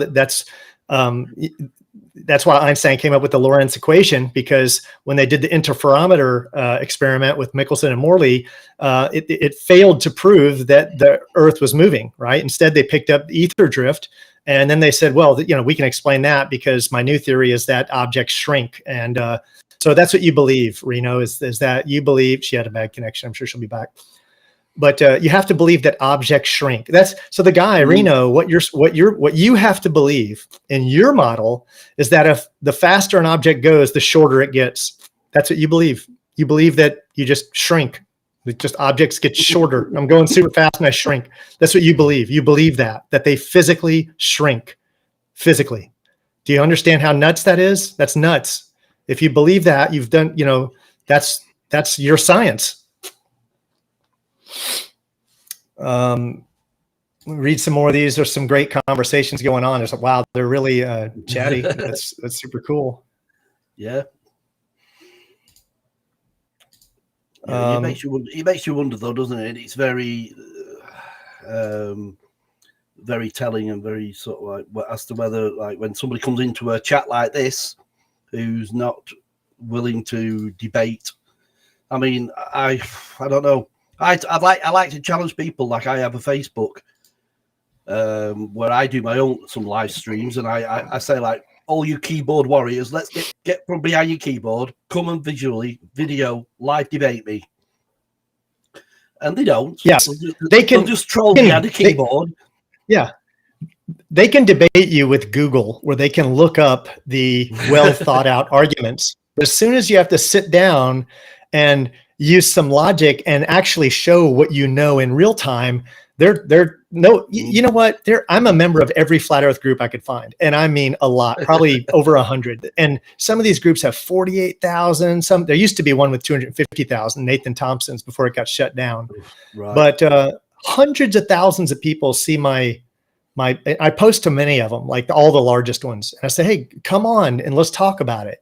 Einstein came up with the Lorentz equation, because when they did the interferometer experiment with Michelson and Morley, it failed to prove that the Earth was moving, right? Instead, they picked up ether drift, and then they said, well, we can explain that because my new theory is that objects shrink. And so that's what you believe, Reno, is that you believe. She had a bad connection. I'm sure she'll be back. But you have to believe that objects shrink. So the guy, Reno, what you have to believe in your model is that if the faster an object goes, the shorter it gets. That's what you believe. You believe that you just shrink. It just objects get shorter. I'm going super fast and I shrink. That's what you believe. You believe that they physically shrink. Physically. Do you understand how nuts that is? That's nuts. If you believe that, you've done, you know, that's your science. Read some more of these. There's some great conversations going on. There's wow, they're really chatty. That's super cool. Yeah. Yeah, it makes you wonder, though, doesn't it? It's very, very telling and very sort of like as to whether, like, when somebody comes into a chat like this, who's not willing to debate. I mean, I don't know. I like to challenge people. Like, I have a Facebook where I do my own some live streams, and I say, like, all you keyboard warriors, let's get from behind your keyboard, come and video live debate me. And they don't. Yes, they'll just troll behind the keyboard. They can debate you with Google, where they can look up the well thought out arguments. As soon as you have to sit down and use some logic and actually show what you know in real time, you know what? I'm a member of every flat earth group I could find. And I mean a lot, probably over 100. And some of these groups have 48,000. There used to be one with 250,000, Nathan Thompson's, before it got shut down. Right. But hundreds of thousands of people see I post to many of them, like all the largest ones. And I say, hey, come on and let's talk about it.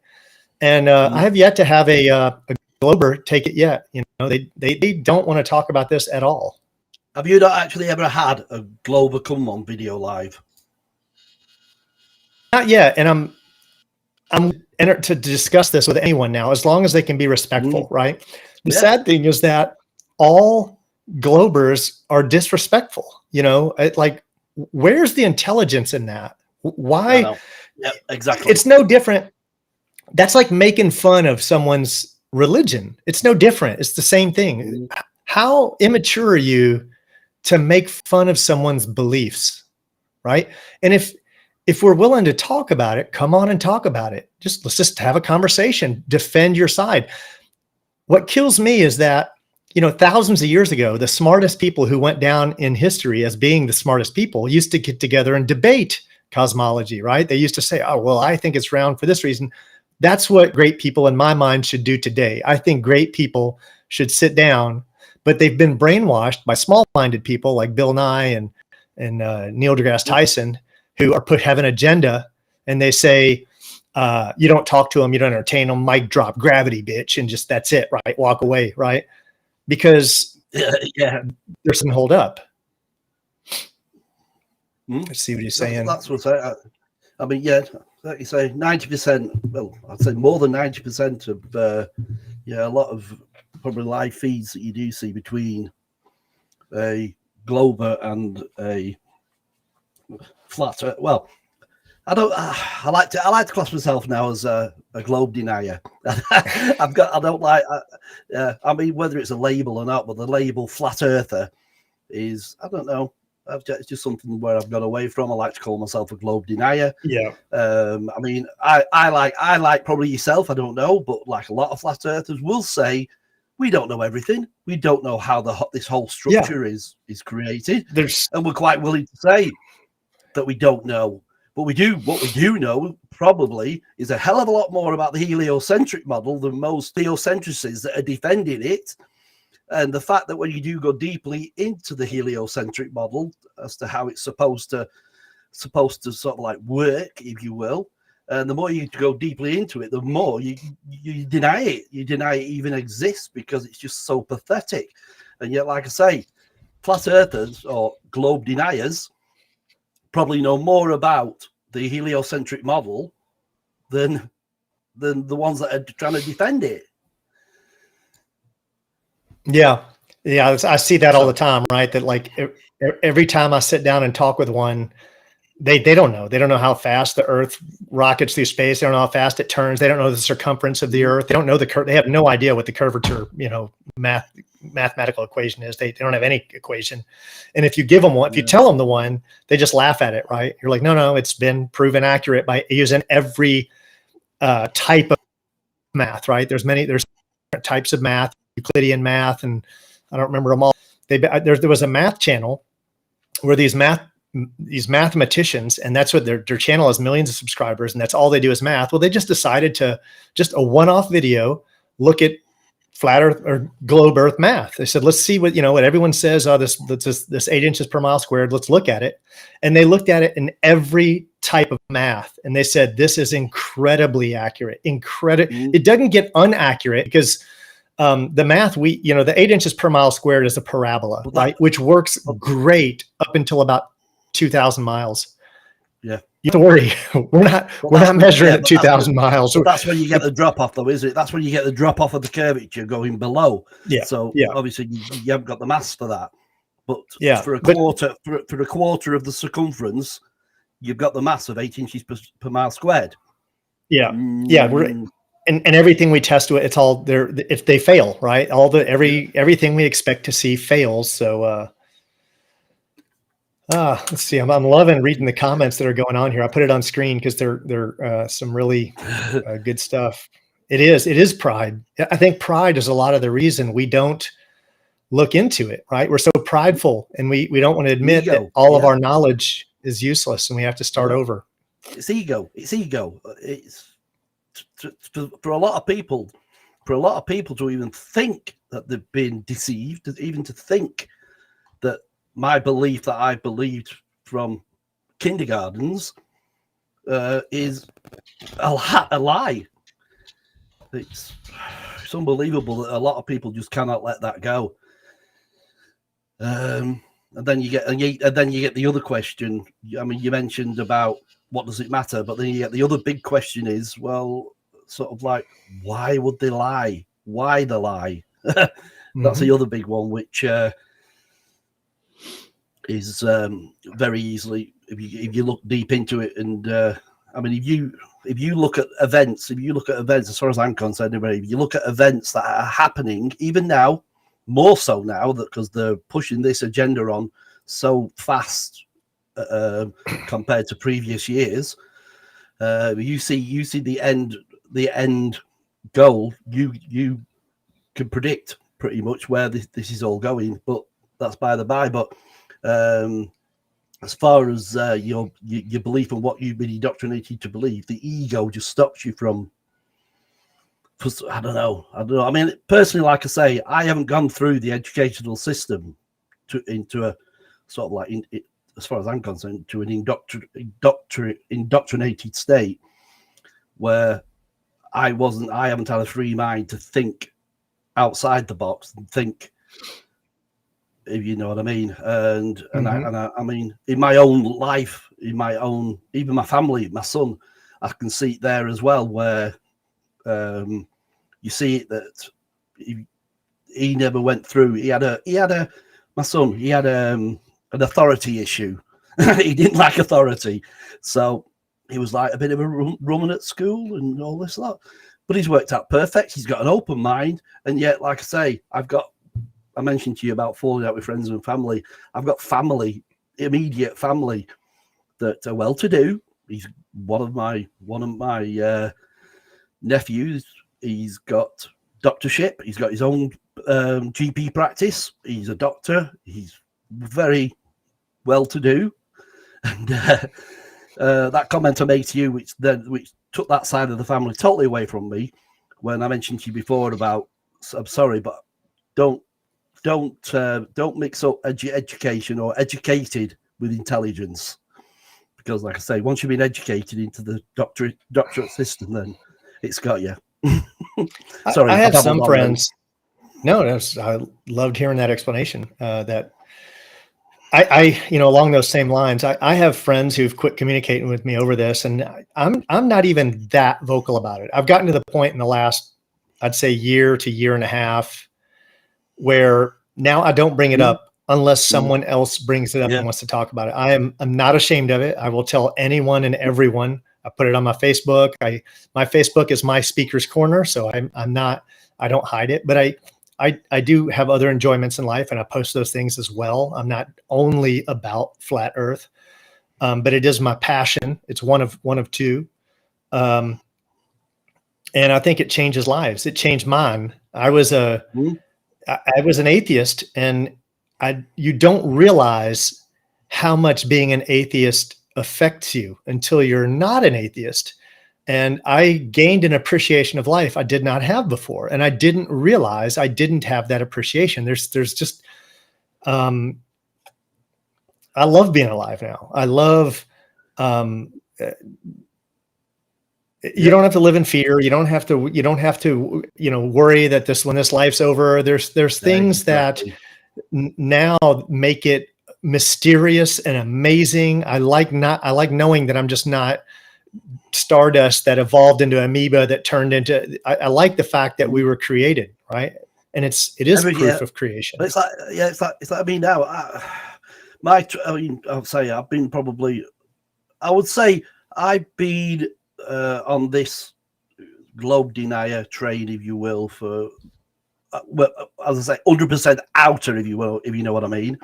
And I have yet to have a Glober take it yet. You know, they don't want to talk about this at all. Have you not actually ever had a Glober come on video live? Not yet, and I'm entered to discuss this with anyone now, as long as they can be respectful, right? The sad thing is that all Globers are disrespectful. You know, like, where's the intelligence in that? Why? Yeah, exactly. It's no different. That's like making fun of someone's religion. It's no different. It's the same thing. How immature are you to make fun of someone's beliefs, right? And if we're willing to talk about it, come on and talk about it. Let's just have a conversation, defend your side. What kills me is that, you know, thousands of years ago, the smartest people who went down in history as being the smartest people used to get together and debate cosmology, right? They used to say, oh, well, I think it's round for this reason. That's what great people in my mind should do today. I think great people should sit down, but they've been brainwashed by small-minded people like Bill Nye and Neil deGrasse Tyson, who are have an agenda, and they say, you don't talk to them, you don't entertain them, mic drop, gravity, bitch, and just that's it, right? Walk away, right? Because there's some hold up. Let's see what he's saying. That's what I mean, like you say, 90%, well, I'd say more than 90% of, a lot of probably live feeds that you do see between a Glober and a flat. Well, I like to class myself now as a globe denier. I mean, whether it's a label or not, but the label flat earther is, I don't know. It's just something where I've gone away from. I like to call myself a globe denier. Yeah. I mean, I like probably yourself, I don't know, but like a lot of flat earthers will say, we don't know everything. We don't know how this whole structure is created. And we're quite willing to say that we don't know. But what we do know probably is a hell of a lot more about the heliocentric model than most heliocentricists that are defending it. And the fact that when you do go deeply into the heliocentric model as to how it's supposed to sort of like work, if you will, and the more you go deeply into it, the more you deny it. You deny it even exists because it's just so pathetic. And yet, like I say, flat earthers or globe deniers probably know more about the heliocentric model than the ones that are trying to defend it. Yeah. I see that all the time, right? That like every time I sit down and talk with one, they don't know. They don't know how fast the Earth rockets through space. They don't know how fast it turns. They don't know the circumference of the Earth. They don't know they have no idea what the curvature, mathematical equation is. They don't have any equation. And if you give them one, if you tell them the one, they just laugh at it, right? You're like, no, it's been proven accurate by using every type of math, right? There's different types of math, Euclidean math, and I don't remember them all. There was a math channel where these mathematicians, and that's what their channel has millions of subscribers, and that's all they do is math. Well, they just decided to just a one-off video look at flat Earth or globe Earth math. They said, let's see what everyone says. Oh, this 8 inches per mile squared. Let's look at it. And they looked at it in every type of math, and they said this is incredibly accurate. It doesn't get inaccurate because the math the 8 inches per mile squared is a parabola, right? Which works great up until about 2,000 miles. Yeah. You don't worry. We're not measuring at 2,000 miles. That's when you get the drop off, though, isn't it? That's when you get the drop off of the curvature going below. Yeah. So obviously you haven't got the mass for that. But for a quarter of the circumference, you've got the mass of 8 inches per mile squared. Yeah. Yeah. And everything we test with, it's all there. If they fail, right? Everything we expect to see fails. So, let's see. I'm loving reading the comments that are going on here. I put it on screen because they're some really good stuff. It is pride. I think pride is a lot of the reason we don't look into it, right? We're so prideful, and we don't want to admit that all of our knowledge is useless, and we have to start over. It's ego. It's for a lot of people to even think that they've been deceived, even to think that my belief that I believed from kindergartens is a lie. It's unbelievable that a lot of people just cannot let that go. And then you get the other question. I mean, you mentioned about what does it matter, but then you get the other big question is, well, sort of like, why would they lie? Why the lie? That's the other big one, which is very easily, if you look deep into it, and I mean, if you look at events, as far as I'm concerned, if you look at events that are happening even now, more so now because they're pushing this agenda on so fast compared to previous years, you see the end goal. You can predict pretty much where this is all going, but that's by the by. But as far as your belief in what you've been indoctrinated to believe, the ego just stops you from. I don't know. I mean, personally, like I say, I haven't gone through the educational system into a sort of like, as far as I'm concerned, to an indoctrinated state where I haven't had a free mind to think outside the box and think, if you know what I mean. And I mean, in my own life, even my family, my son, I can see it there as well, where you see it that he never went through. He had an authority issue. He didn't like authority, so he was like a bit of a rumman at school and all this lot. But he's worked out perfect. He's got an open mind, and yet, like I say, I mentioned to you about falling out with friends and family. I've got immediate family that are well-to-do. He's one of my nephews. He's got doctorship. He's got his own GP practice. He's a doctor. He's very well-to-do. And that comment I made to you, which took that side of the family totally away from me, when I mentioned to you before about, I'm sorry, but don't mix up education or educated with intelligence, because, like I say, once you've been educated into the doctorate system, then it's got you. Sorry, I have some friends. No, I loved hearing that explanation. That I along those same lines, I have friends who've quit communicating with me over this, and I'm not even that vocal about it. I've gotten to the point in the last, I'd say, year to year and a half, where now I don't bring it up unless someone else brings it up and wants to talk about it. I'm not ashamed of it. I will tell anyone and everyone. I put it on my Facebook. My Facebook is my speaker's corner, so I don't hide it, but I do have other enjoyments in life, and I post those things as well. I'm not only about flat Earth, but it is my passion. It's one of two. And I think it changes lives. It changed mine. I was I was an atheist, and you don't realize how much being an atheist affects you until you're not an atheist. And I gained an appreciation of life I did not have before. And I didn't realize I didn't have that appreciation. There's just, I love being alive now. I love, you don't have to live in fear. You don't have to, worry that when this life's over, there's things that now make it mysterious and amazing. I like knowing that I'm just not stardust that evolved into amoeba that turned into, I like the fact that we were created, right? And it is proof of creation. But it's like I mean, now I'll say I've been probably, I would say I've been on this globe denier train, if you will, for well, as I say, 100% outer, if you will, if you know what I mean.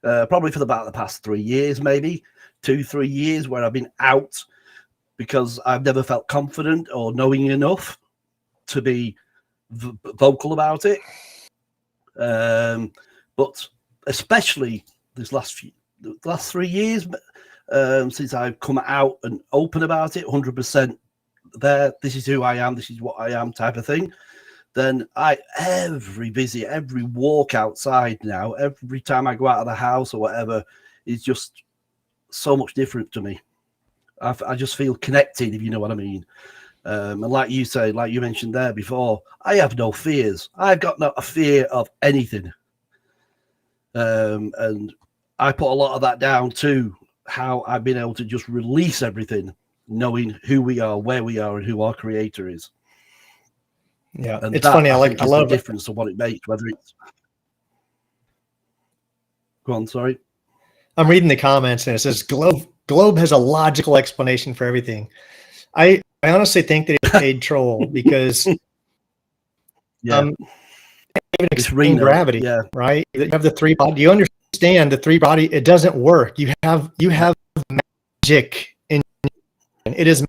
Probably for about the past 3 years, maybe 2-3 years, where I've been out because I've never felt confident or knowing enough to be vocal about it. But especially this last 3 years, since I've come out and open about it, 100% there, this is who I am, this is what I am type of thing, then every visit, every walk outside now, every time I go out of the house or whatever, is just so much different to me. I just feel connected, if you know what I mean. And like you say, like you mentioned there before, I have no fears. I've got not a fear of anything. And I put a lot of that down to how I've been able to just release everything, knowing who we are, where we are, and who our creator is. Yeah, and it's funny. I love the difference to what it makes, whether it's. Go on, sorry. I'm reading the comments and it says Globe has a logical explanation for everything. I honestly think that it's a paid troll because even explain gravity, right? You have the three body. Do you understand the three body? It doesn't work. You have magic in it. Is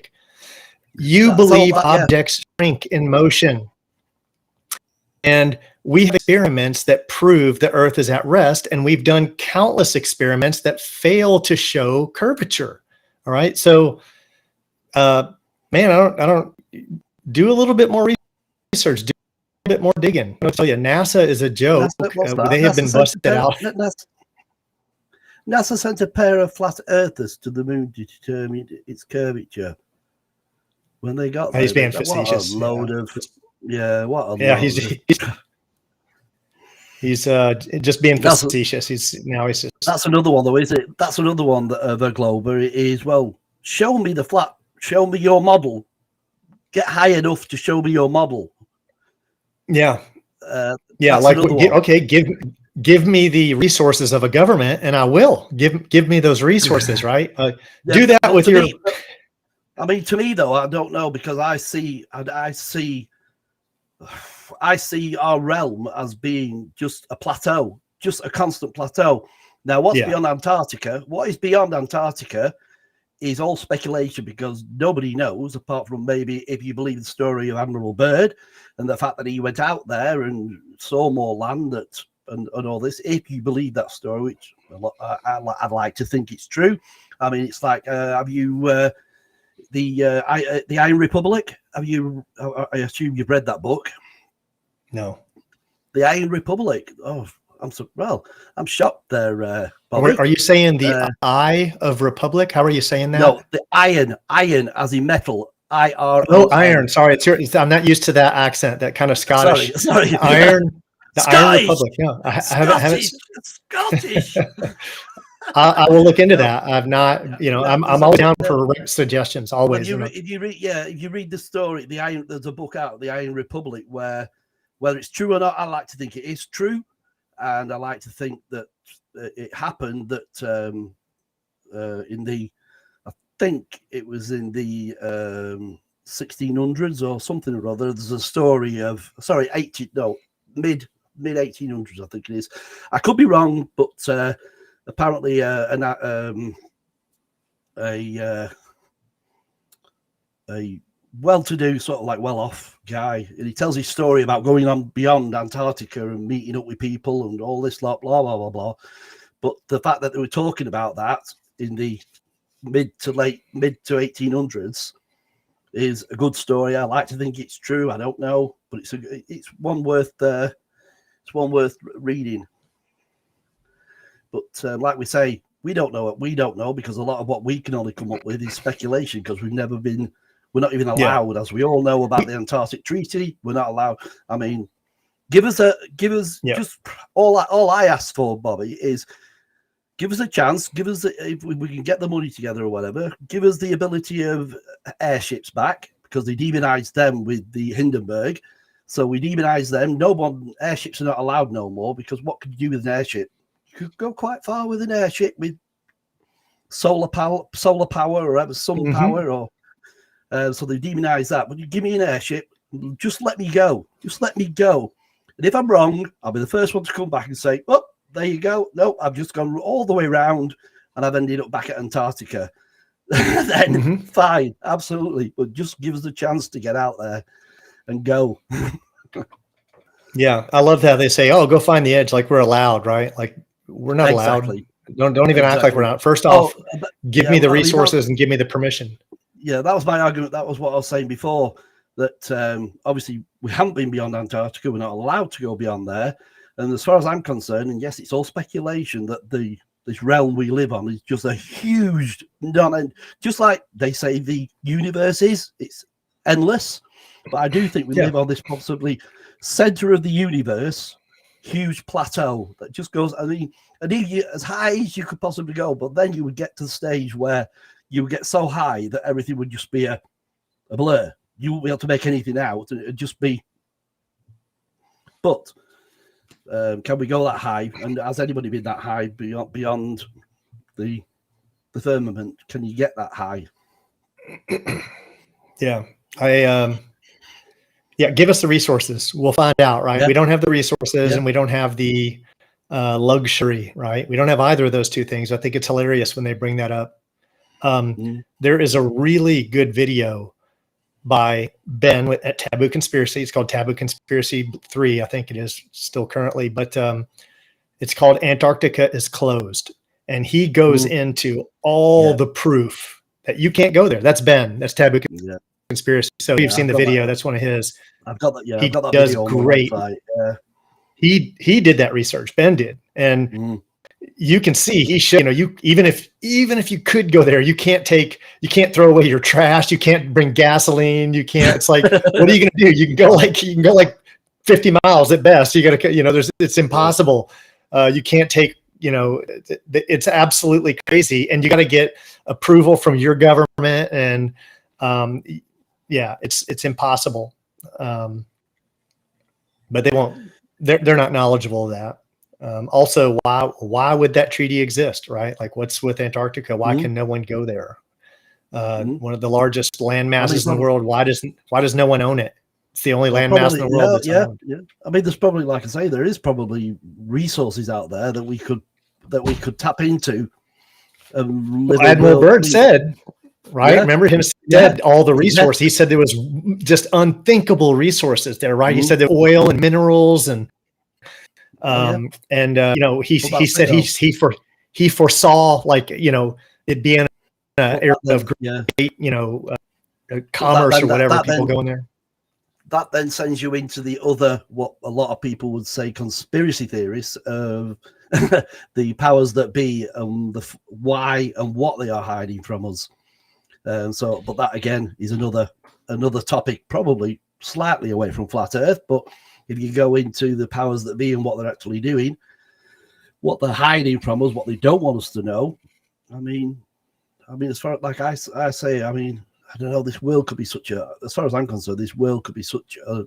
you believe objects shrink in motion, and we have experiments that prove the Earth is at rest, and we've done countless experiments that fail to show curvature. All right, so man, I don't do a little bit more research, do a bit more digging. I'll tell you, NASA is a joke. They have been busted out. NASA sent a pair of flat earthers to the moon to determine its curvature. When they got there, he's being facetious. What a load of load. He's just being facetious. That's another one, though, is it? That's another one that the Glober is. Well, show me the flat. Show me your model. Get high enough to show me your model. Yeah. Give me the resources of a government, and I will give me those resources. Right. Do that with your. I mean, to me though, I don't know, because I see our realm as being just a plateau, just a constant plateau. Now, what's beyond Antarctica? What is beyond Antarctica is all speculation, because nobody knows, apart from maybe if you believe the story of Admiral Byrd and the fact that he went out there and saw more land and all this. If you believe that story, which I'd like to think it's true. I mean, it's like, have you the Iron Republic? Have you? I assume you've read that book. No. The Iron Republic. Oh, I'm shocked there. Are you saying the I of Republic? How are you saying that? No, the iron as in metal. IR. Oh, iron. Sorry, I'm not used to that accent. That kind of Scottish. Sorry. Iron. The Scottish. Iron Republic. Yeah, I haven't. Scottish. I will look into that. I've not. I'm always down for suggestions. Always. If you read the story, there's a book out, The Iron Republic, where whether it's true or not, I like to think it is true, and I like to think that it happened that in the, I think it was in the 1600s or something or other. There's a story of mid 1800s, I think it is. I could be wrong, but apparently well-to-do, sort of like well-off guy, and he tells his story about going on beyond Antarctica and meeting up with people and all this lot, blah blah blah blah. But the fact that they were talking about that in the mid to 1800s is a good story. I like to think it's true. I don't know, but it's one worth reading. But like we say, we don't know what we don't know, because a lot of what we can only come up with is speculation, because we're not even allowed, as we all know about the Antarctic Treaty. We're not allowed. I mean, give us just all I ask for, Bobby, is give us a chance. Give us, if we can get the money together or whatever, give us the ability of airships back, because they demonized them with the Hindenburg. So we demonize them. Airships are not allowed no more, because what could you do with an airship? You could go quite far with an airship with solar power or sun power, or so they demonize that. But you give me an airship, just let me go. Just let me go. And if I'm wrong, I'll be the first one to come back and say, oh, there you go. No, I've just gone all the way around and I've ended up back at Antarctica. Then fine, absolutely. But just give us a chance to get out there and go. Yeah, I love how they say, oh, go find the edge, like we're allowed, right? Like we're not allowed. Don't even act like we're not. First off, give me the resources and give me the permission. Yeah, that was my argument. That was what I was saying before, that obviously we haven't been beyond Antarctica. We're not allowed to go beyond there. And as far as I'm concerned, and yes, it's all speculation, that this realm we live on is just a huge, just like they say the universe is, it's endless. But I do think we live on this possibly center of the universe, huge plateau that just goes, I mean, as high as you could possibly go, but then you would get to the stage where you would get so high that everything would just be a blur. You wouldn't be able to make anything out. It'd just be. But can we go that high? And has anybody been that high beyond the firmament? Can you get that high? Yeah, give us the resources. We'll find out, right? We don't have the resources and we don't have the luxury, right? We don't have either of those two things. I think it's hilarious when they bring that up. There is a really good video by Ben at Taboo Conspiracy. It's called Taboo Conspiracy 3, I think it is still currently, but it's called Antarctica is Closed. And he goes into all the proof that you can't go there. That's Ben. That's Taboo Conspiracy. So you've seen the video. That's one of his. I've got that. Yeah, he does great. He did that research. Ben did, and you can see he should. You even if you could go there, you can't throw away your trash. You can't bring gasoline. You can't. It's like, what are you going to do? You can go like 50 miles at best. You got to. It's impossible. You can't take. It's absolutely crazy, and you got to get approval from your government, and it's impossible. But they won't. They're not knowledgeable of that. Also, why would that treaty exist, right? Like, what's with Antarctica? Why can no one go there? One of the largest land masses in the world. Why does no one own it? It's the only land mass in the world that's owned. Yeah. I mean, there's probably, like I say, there is probably resources out there that we could tap into. Admiral Byrd said, right? Yeah. Remember him said all the resources. He said there was just unthinkable resources there, right? He said the oil and minerals and he said he foresaw, like, it being an area of great, commerce or whatever, people going there. That then sends you into the other, what a lot of people would say, conspiracy theories of the powers that be, the why and what they are hiding from us. But that again is another topic, probably slightly away from flat Earth. But if you go into the powers that be and what they're actually doing, what they're hiding from us, what they don't want us to know, I mean, as far like I say, I mean, I don't know. This world could be such a, as far as I'm concerned, this world could be such a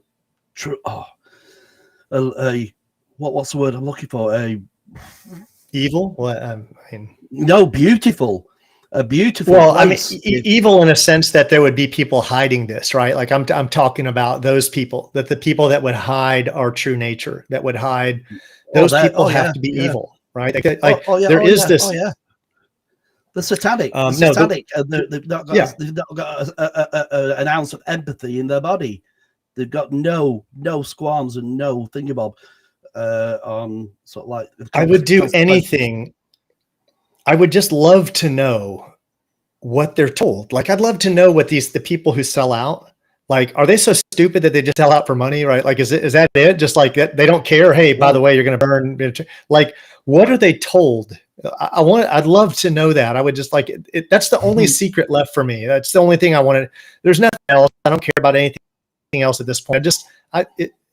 what's the word I'm looking for? Evil? No, beautiful. A beautiful. Well, place. I mean, evil in a sense that there would be people hiding this, right? Like I'm talking about those people, that the people that would hide our true nature, that would hide those people have to be evil, right? There is this. The satanic, No, they've not got, they've not got an ounce of empathy in their body. They've got no squalms and no thingamabob on sort of like. I would do anything. I would just love to know what they're told. Like, I'd love to know what the people who sell out, like, are they so stupid that they just sell out for money, right? Like, is that it? Just like that, they don't care. Hey, by the way, you're going to burn. Like, what are they told? I'd love to know that. I would just like it. That's the only secret left for me. That's the only thing I wanted. There's nothing else. I don't care about anything else at this point.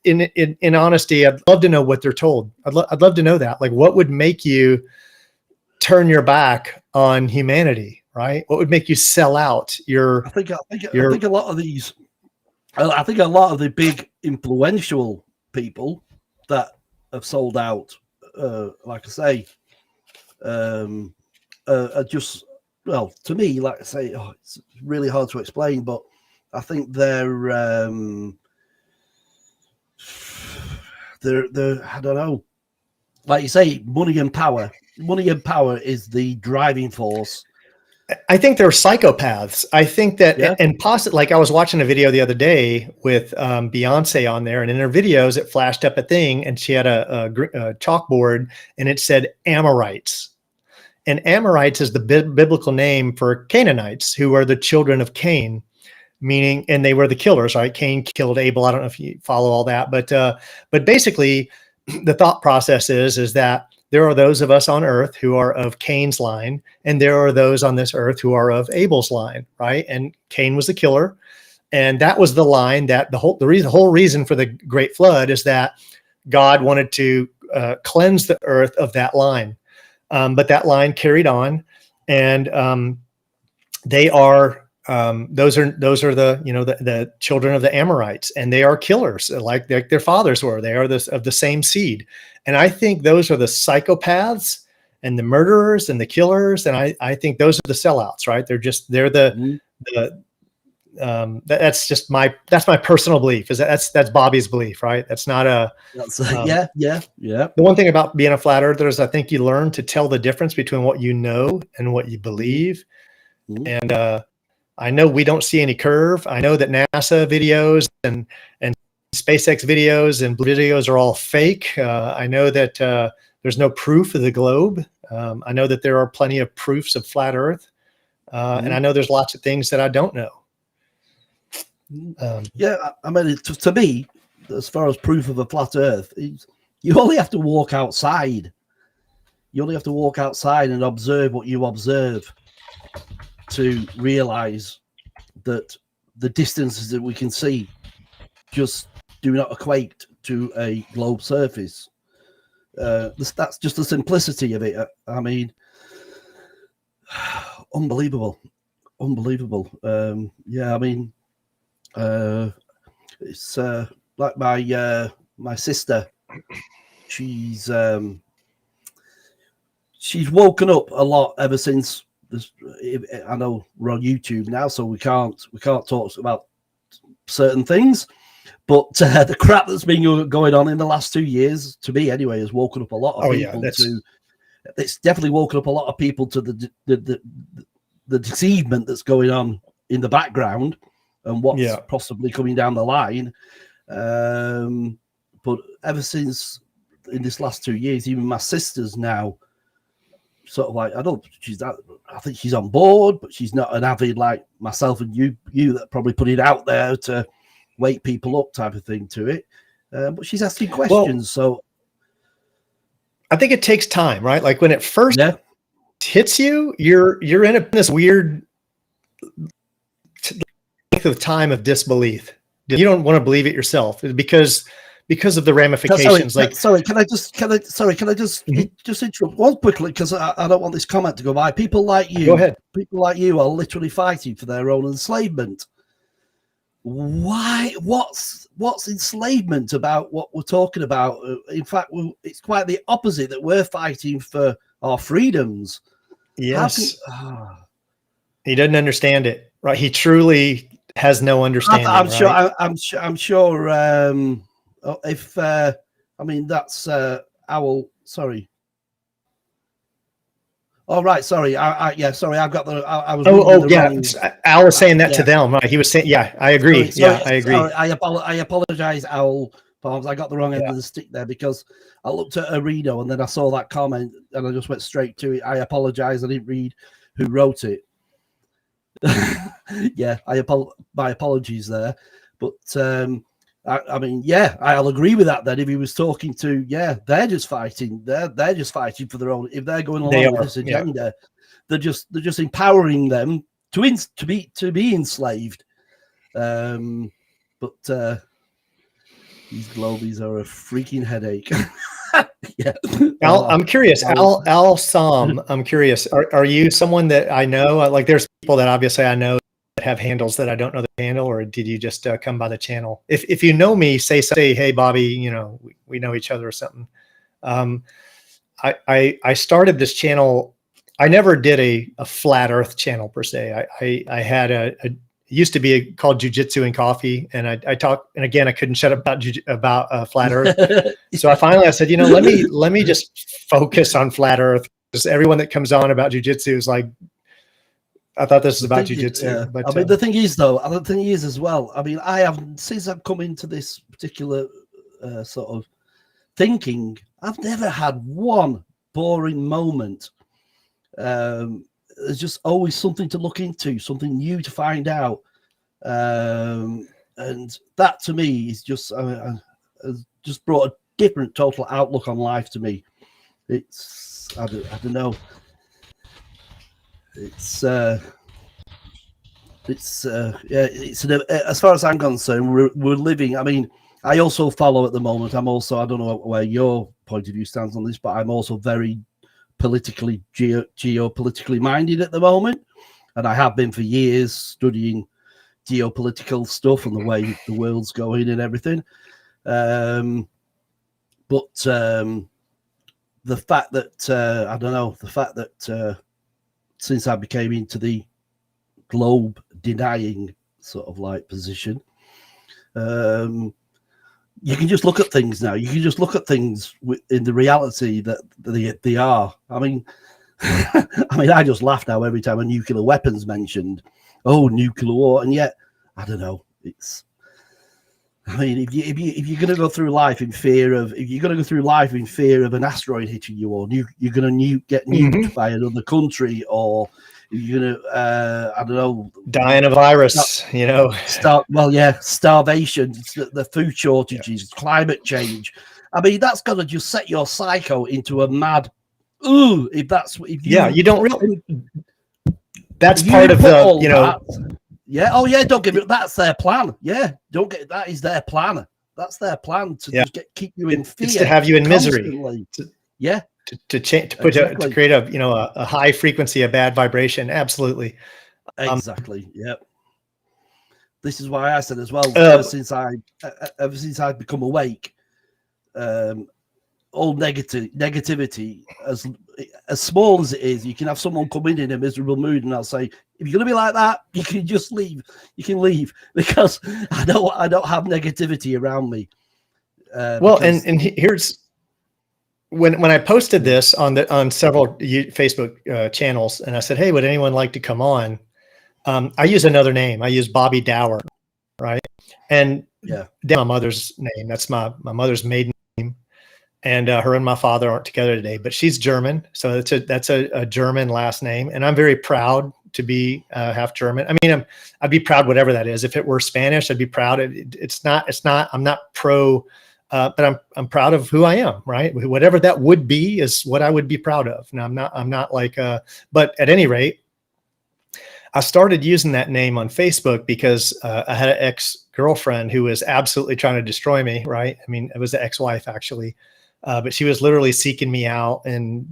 In honesty, I'd love to know what they're told. I'd love to know that. Like, what would make you turn your back on humanity, right? What would make you sell out your? I think a lot of these. I think a lot of the big influential people that have sold out, like I say, are just, well, to me, like I say, it's really hard to explain, but I think they're I don't know, like you say, money and power. Money and power is the driving force. I think they're psychopaths. I think that, and possibly, like I was watching a video the other day with Beyonce on there, and in her videos, it flashed up a thing, and she had a chalkboard, and it said Amorites. And Amorites is the biblical name for Canaanites, who are the children of Cain, meaning, and they were the killers, right? Cain killed Abel. I don't know if you follow all that, but basically, the thought process is that there are those of us on earth who are of Cain's line, and there are those on this earth who are of Abel's line, right? And Cain was the killer, and that was the line that the whole reason for the Great Flood is that God wanted to cleanse the earth of that line, but that line carried on, and they are those are the the children of the Amorites, and they are killers like their fathers were. They are of the same seed. And I think those are the psychopaths and the murderers and the killers. And I think those are the sellouts, right? That's my personal belief. That's Bobby's belief, right? That's not a, yeah. The one thing about being a flat earther is I think you learn to tell the difference between what you know and what you believe. And, I know we don't see any curve. I know that NASA videos and SpaceX videos and videos are all fake. I know that there's no proof of the globe. I know that there are plenty of proofs of flat Earth. And I know there's lots of things that I don't know. I mean, to me, as far as proof of a flat Earth, you only have to walk outside. You only have to walk outside and observe what you observe to realize that the distances that we can see just do not equate to a globe surface. That's just the simplicity of it. I mean, unbelievable. I mean, it's like my sister. She's woken up a lot ever since. I know we're on YouTube now, so we can't talk about certain things, but the crap that's been going on in the last 2 years, to me anyway, has woken up a lot of people to. It's definitely woken up a lot of people to the deceivement that's going on in the background and what's possibly coming down the line. But ever since in this last 2 years, even my sister's now sort of like, I think she's on board, but she's not an avid like myself and you that probably put it out there to wake people up type of thing to it. But she's asking questions. So I think it takes time, right? Like when it first hits you, you're in this weird length of time of disbelief. You don't want to believe it yourself because of the ramifications. Can I just interrupt one quickly, because I don't want this comment to go by. People like you, go ahead. People like you are literally fighting for their own enslavement. Why? What's enslavement about what we're talking about? In fact, it's quite the opposite, that we're fighting for our freedoms. Yes. He doesn't understand it, right? He truly has no understanding. I'm sure. I mean, that's Owl. Sorry. Oh right, sorry. Sorry. I've got the. I was. Oh, the yeah. wrong, Al was saying that to them. Right? He was saying, yeah, I agree. Sorry, I agree. Sorry, I apologize, Owl Palms. I got the wrong end Yeah. of the stick there because I looked at Areno and then I saw that comment and I just went straight to it. I apologize. I didn't read who wrote it. Yeah, my apologies there. But I mean, yeah, I'll agree with that. Then if he was talking to, yeah, they're just fighting. They're just fighting for their own. If they're going along with this agenda, they're just empowering them to be enslaved. But these globies are a freaking headache. Yeah. Al, I'm curious. Al Sam, I'm curious. Are you someone that I know? Like, there's people that obviously I know that have handles that I don't know the handle, or did you just come by the channel? If you know me, say, hey, Bobby, you know, we know each other or something. I started this channel. I never did a flat Earth channel per se. I had it used to be called Jiu-Jitsu and Coffee, and I talked, and again, I couldn't shut up about flat Earth. So I said, you know, let me just focus on flat Earth, because everyone that comes on about Jiu-Jitsu is like, I thought this was about Jiu-Jitsu. Yeah. But I mean, the thing is, though, the thing is as well. I mean, I have, since I've come into this particular sort of thinking, I've never had one boring moment. There's just always something to look into, something new to find out, and that to me is just has just brought a different total outlook on life to me. It's I don't know. It's as far as I'm concerned, we're living. I mean, I also follow at the moment. I don't know where your point of view stands on this, but I'm also very politically geopolitically minded at the moment, and I have been for years, studying geopolitical stuff and the way the world's going and everything. But the fact that I don't know, the fact that since I became into the globe denying sort of like position, you can just look at things now. You can just look at things in the reality that they are. I mean, I just laugh now every time a nuclear weapon's mentioned. Oh, nuclear war, and yet I don't know. It's. I mean, if you're going to go through life in fear of, an asteroid hitting you, or you're going to get nuked by another country, or you're going to, I don't know, die in a virus, you know. Starvation, the food shortages, climate change. I mean, that's going to just set your psycho into a mad. Ooh, you don't really. That's part of the, you know. Yeah. Oh, yeah. Don't give it. That's their plan. Yeah. Don't get. That is their plan. That's their plan to just keep you in fear. It's to have you in misery. To create a, you know, a high frequency, a bad vibration. Absolutely. Exactly. Yep. This is why I said as well. Ever since I've become awake, all negativity, as small as it is, you can have someone come in a miserable mood, and I'll say, if you're gonna be like that, you can just leave. You can leave, because I don't have negativity around me. Well, and here's when I posted this on several Facebook channels, and I said, hey, would anyone like to come on? I use another name. I use Bobby Dower, right? And my mother's name. That's my mother's maiden name. And her and my father aren't together today, but she's German, so that's a German last name, and I'm very proud to be half German. I mean, I'd be proud whatever that is. If it were Spanish, I'd be proud. It's not. I'm not pro, but I'm proud of who I am. Right, whatever that would be is what I would be proud of. Now, I'm not like. But at any rate, I started using that name on Facebook because I had an ex-girlfriend who was absolutely trying to destroy me. Right, I mean, it was the ex-wife actually. But she was literally seeking me out and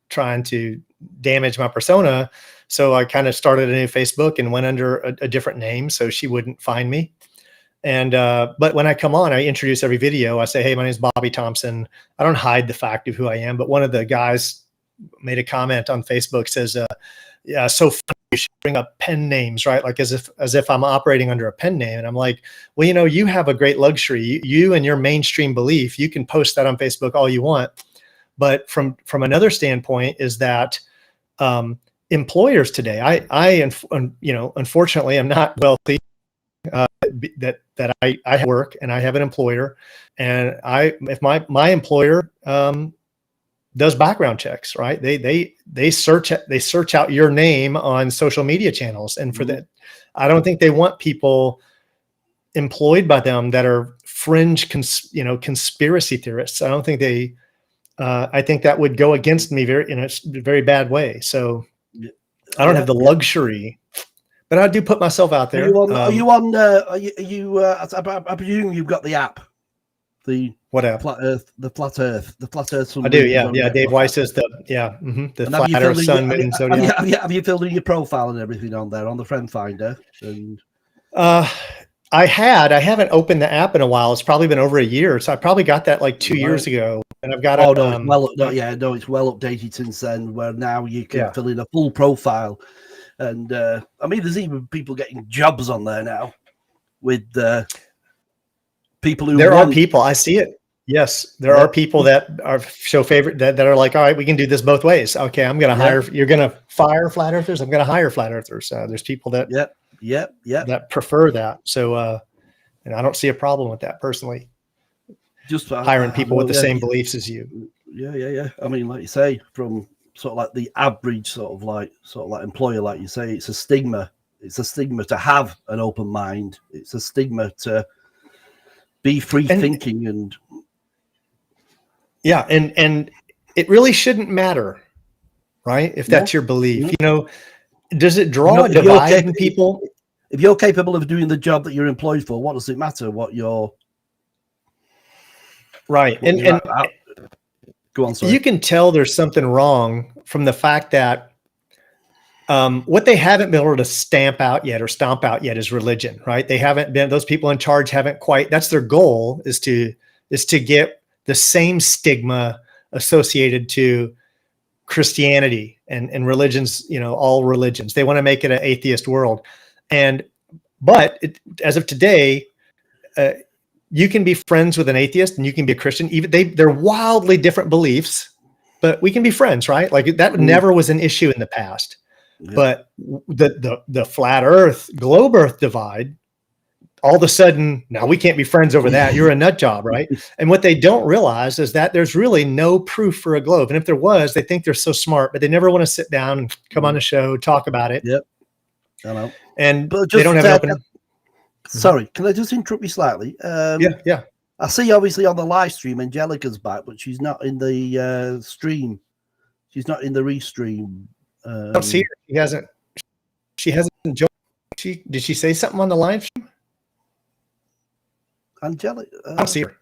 trying to damage my persona. So I kind of started a new Facebook and went under a different name so she wouldn't find me. And but when I come on, I introduce every video. I say, hey, my name is Bobby Thompson. I don't hide the fact of who I am. But one of the guys made a comment on Facebook, says, yeah, so funny, you should bring up pen names, right? Like as if I'm operating under a pen name. And I'm like, well, you know, you have a great luxury. You and your mainstream belief, you can post that on Facebook all you want. But from another standpoint is that employers today. Unfortunately, I'm not wealthy. That I work and I have an employer, and if my employer does background checks, right? They search out your name on social media channels, and for that, I don't think they want people employed by them that are fringe, conspiracy theorists. I don't think they. I think that would go against me in a very bad way. So I don't have the luxury. But I do put myself out there. I presume you've got the app, what app? Flat Earth. I do, yeah. Dave Weiss is the Flat Earth Sun Moon Zodiac. Have you filled in your profile and everything on there on the friend finder? And I haven't opened the app in a while. It's probably been over a year, so I probably got that like 2 years ago, and I've got it's well updated since then. Where now you can fill in a full profile. And there's even people getting jobs on there now with people who are people. I see it. Yes, there are people that are show favorite that are like, all right, we can do this both ways. Okay, I'm going to hire. You're going to fire flat earthers. I'm going to hire flat earthers. There's people that that prefer that. So, and I don't see a problem with that personally. Just hiring people with the same beliefs as you. Yeah. I mean, like you say, from sort of like the average sort of like employer, like you say, it's a stigma. It's a stigma to have an open mind. It's a stigma to be free thinking and it really shouldn't matter, right? If that's your belief, does it draw a divide in people? If you're capable of doing the job that you're employed for, what does it matter what you're right? Go on, sorry. You can tell there's something wrong from the fact that what they haven't been able to stomp out yet is religion, right? They haven't been, those people in charge haven't quite, that's their goal, is to get the same stigma associated to Christianity and religions, all religions. They want to make it an atheist world. But as of today, you can be friends with an atheist and you can be a Christian. Even they're wildly different beliefs, but we can be friends, right? Like that never was an issue in the past. Yeah. But the flat Earth, globe Earth divide, all of a sudden now we can't be friends over that. You're a nut job, right? And what they don't realize is that there's really no proof for a globe. And if there was, they think they're so smart, but they never want to sit down and come on the show, talk about it. Yep. I know. And they don't have an open. Sorry, can I just interrupt you slightly? Yeah. I see obviously on the live stream, Angelica's back, but she's not in the stream. She's not in the restream. I don't see her. She hasn't joined. Did she say something on the live stream? Angelica. I don't see her.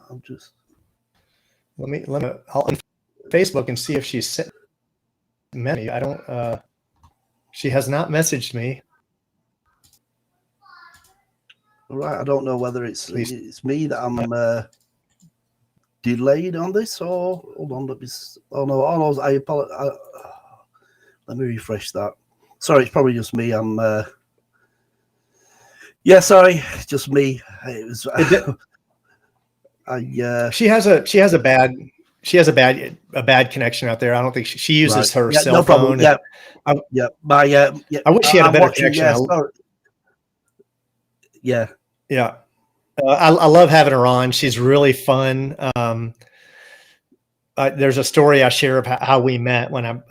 I'm just. I'll on Facebook and see if she's sent me. I don't. She has not messaged me. All right, I don't know whether it's me that I'm delayed on this, or hold on, I apologize. Let me refresh that. Sorry, it's probably just me. Sorry, just me. It was. She has a bad connection out there. I don't think she uses her cell phone. I wish she had a better connection. I love having her on. She's really fun. There's a story I share of how we met. When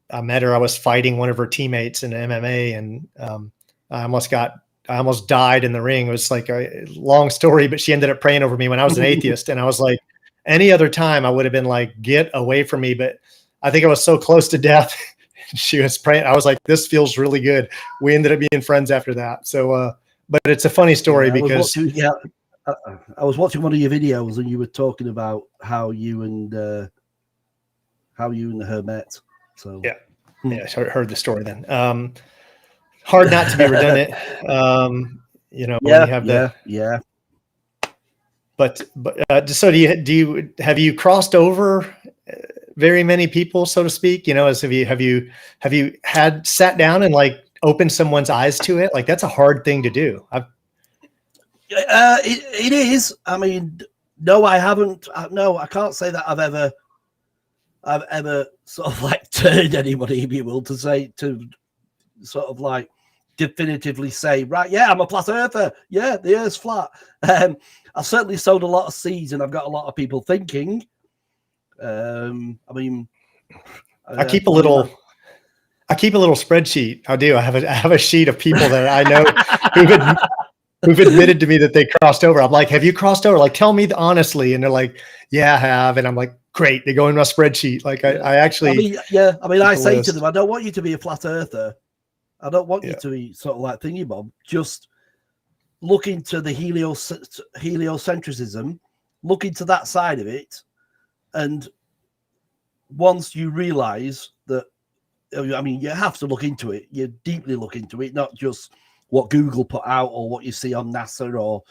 I met her, I was fighting one of her teammates in MMA, and I almost died in the ring. It was like a long story, but she ended up praying over me when I was an atheist. And I was like, any other time I would have been like, get away from me. But I think I was so close to death. She was praying. I was like, this feels really good. We ended up being friends after that. So, but it's a funny story because I was watching one of your videos and you were talking about how you and her met. So yeah, I heard the story then. Hard not to be redundant. When you have But so have you crossed over very many people, so to speak? Have you had sat down and like opened someone's eyes to it? Like that's a hard thing to do. It is. I mean, No, I haven't. No, I can't say that I've ever sort of like turned anybody, if you will, to say, to sort of like definitively say, right, yeah, I'm a flat earther. Yeah, the Earth's flat. I've certainly sowed a lot of seeds, and I've got a lot of people thinking. I mean, I keep a little spreadsheet. I do. I have a sheet of people that I know who've admitted to me that they crossed over. I'm like, have you crossed over? Like, tell me honestly. And they're like, yeah, I have. And I'm like, great. They go in my spreadsheet. Like I actually, I say to them, I don't want you to be a flat earther. I don't want you to be sort of like thingy bob. Just look into the heliocentrism, look into that side of it. And once you realize that, I mean, you have to look into it. You deeply look into it, not just what Google put out or what you see on NASA or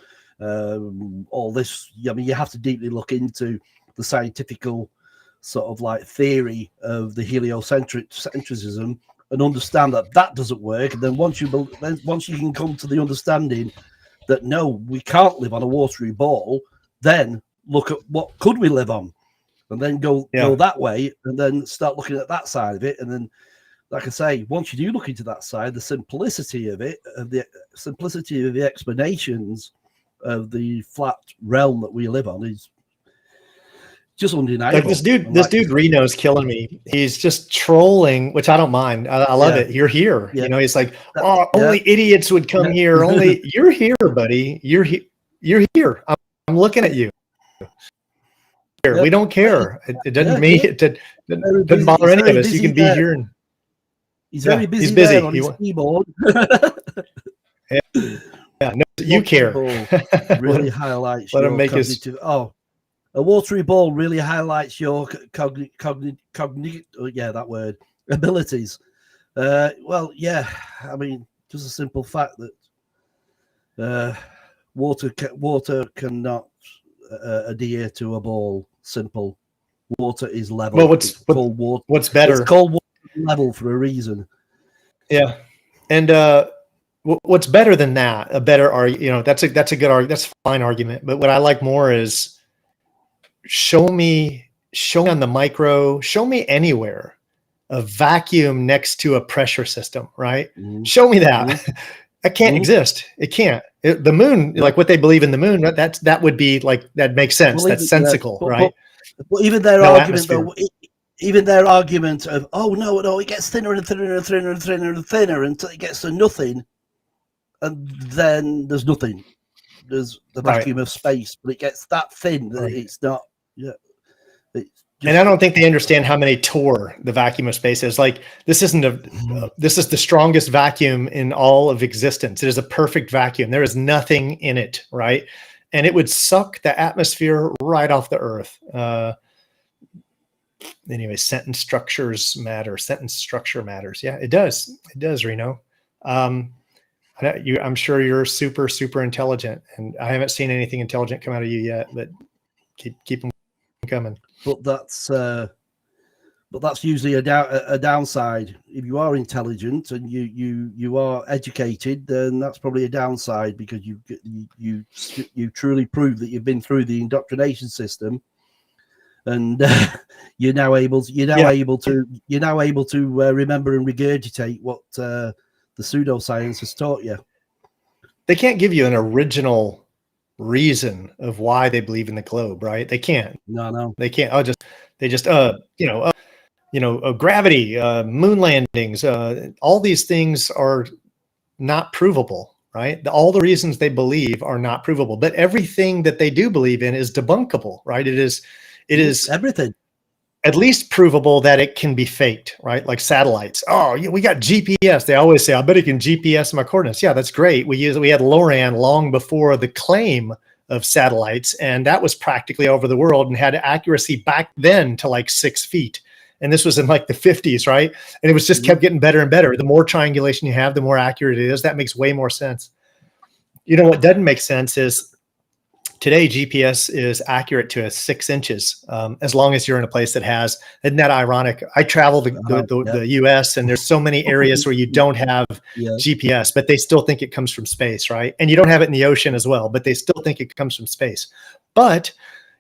all this. I mean, you have to deeply look into the scientific sort of like theory of the heliocentrism and understand that that doesn't work. And then once you can come to the understanding that no, we can't live on a watery ball, then look at what could we live on, and then go that way, and then start looking at that side of it. And then, like I say, once you do look into that side, the simplicity of it, of the simplicity of the explanations of the flat realm that we live on is just undeniable. Like this dude Reno's killing me. He's just trolling, which I don't mind. I love it. You're here. You know, he's like, oh, only idiots would come here. Only you're here, buddy. You're here. I'm looking at you. We don't care. It doesn't mean it doesn't bother any of us. You can be here. And he's very busy. He's busy. On his keyboard. No, you care. Really highlights. Let your him make cognitive. A watery ball really highlights your cognitive. That word, abilities. I mean, just a simple fact that water cannot adhere to a ball. Simple. Water is level. Well, what's better? It's called water level for a reason. Yeah, and what's better than that? A better argument. That's a good argument. That's a fine argument. But what I like more is show me on the micro. Show me anywhere a vacuum next to a pressure system. Right? Mm-hmm. Show me that. Mm-hmm. That can't exist. It can't. The moon, like what they believe in the moon, that would be like, that makes sense. Well, that's sensical, right? But even their argument, though, even their argument of, oh no, it gets thinner and thinner and thinner and thinner and thinner until it gets to nothing, and then there's nothing. There's the vacuum of space, but it gets that thin that it's not. Yeah. And I don't think they understand how many torr the vacuum of space is. Like, this isn't this is the strongest vacuum in all of existence. It is a perfect vacuum. There is nothing in it, right? And it would suck the atmosphere right off the earth. Anyway, sentence structures matter. Sentence structure matters. Yeah, it does. It does, Reno. I'm sure you're super, super intelligent, and I haven't seen anything intelligent come out of you yet, but keep them coming. But that's usually a downside. If you are intelligent and you are educated, then that's probably a downside, because you truly prove that you've been through the indoctrination system, and you're now able to remember and regurgitate what the pseudoscience has taught you. They can't give you an original reason of why they believe in the globe, right? They can't. No, they can't. Gravity, moon landings, all these things are not provable, right? All the reasons they believe are not provable, but everything that they do believe in is debunkable, right? It is everything. At least provable that it can be faked, right? Like satellites. Oh, we got GPS. They always say, I bet it can GPS my coordinates. Yeah, that's great. We had LORAN long before the claim of satellites, and that was practically over the world and had accuracy back then to like 6 feet. And this was in like the 50s, right? And it was just kept getting better and better. The more triangulation you have, the more accurate it is. That makes way more sense. You know what doesn't make sense is, today, GPS is accurate to 6 inches, as long as you're in a place that has. Isn't that ironic? I travel the U.S. and there's so many areas where you don't have GPS, but they still think it comes from space, right? And you don't have it in the ocean as well, but they still think it comes from space. But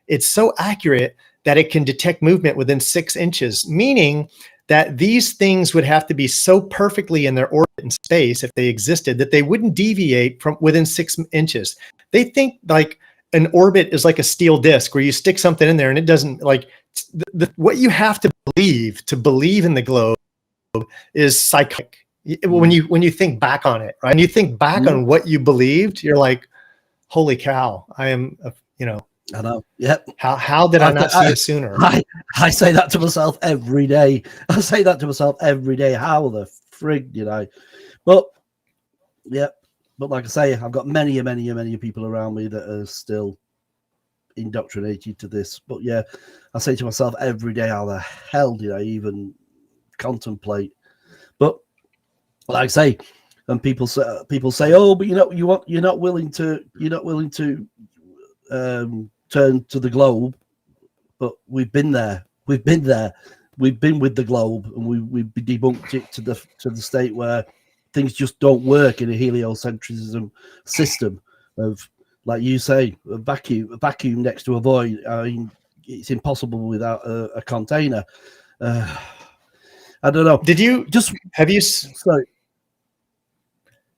it's so accurate that it can detect movement within 6 inches, meaning that these things would have to be so perfectly in their orbit in space, if they existed, that they wouldn't deviate from within 6 inches. They think like an orbit is like a steel disc where you stick something in there and it doesn't, like, what you have to believe in the globe is psychic. When you think back on it, right? And you think back on what you believed, you're like, holy cow, I am, I know. Yep. How did I not see it sooner? I say that to myself every day. I say that to myself every day. How the frig did I? But yeah, but like I say, I've got many people around me that are still indoctrinated to this. But yeah, I say to myself every day, how the hell did I even contemplate? But like I say, and people say, oh, but you're not willing to turn to the globe. But we've been there. We've been with the globe, and we debunked it to the state where things just don't work in a heliocentrism system of, like you say, a vacuum next to a void. I mean, it's impossible without a container. I don't know.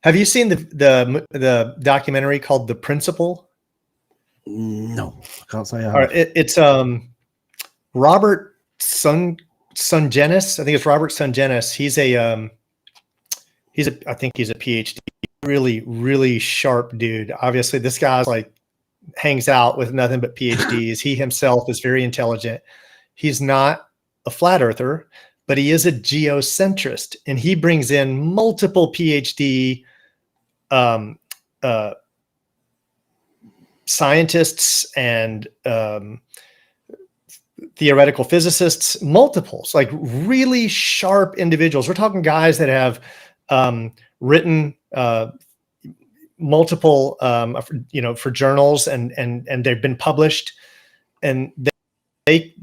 Have you seen the documentary called The Principle? No, I can't say I have. All right, it's Robert Sungenis. I think it's Robert Sungenis. I think he's a PhD. Really, really sharp dude. Obviously, this guy's like hangs out with nothing but PhDs. He himself is very intelligent. He's not a flat earther, but he is a geocentrist, and he brings in multiple PhD scientists and theoretical physicists, multiples, like really sharp individuals. We're talking guys that have written multiple, for journals, and they've been published, and they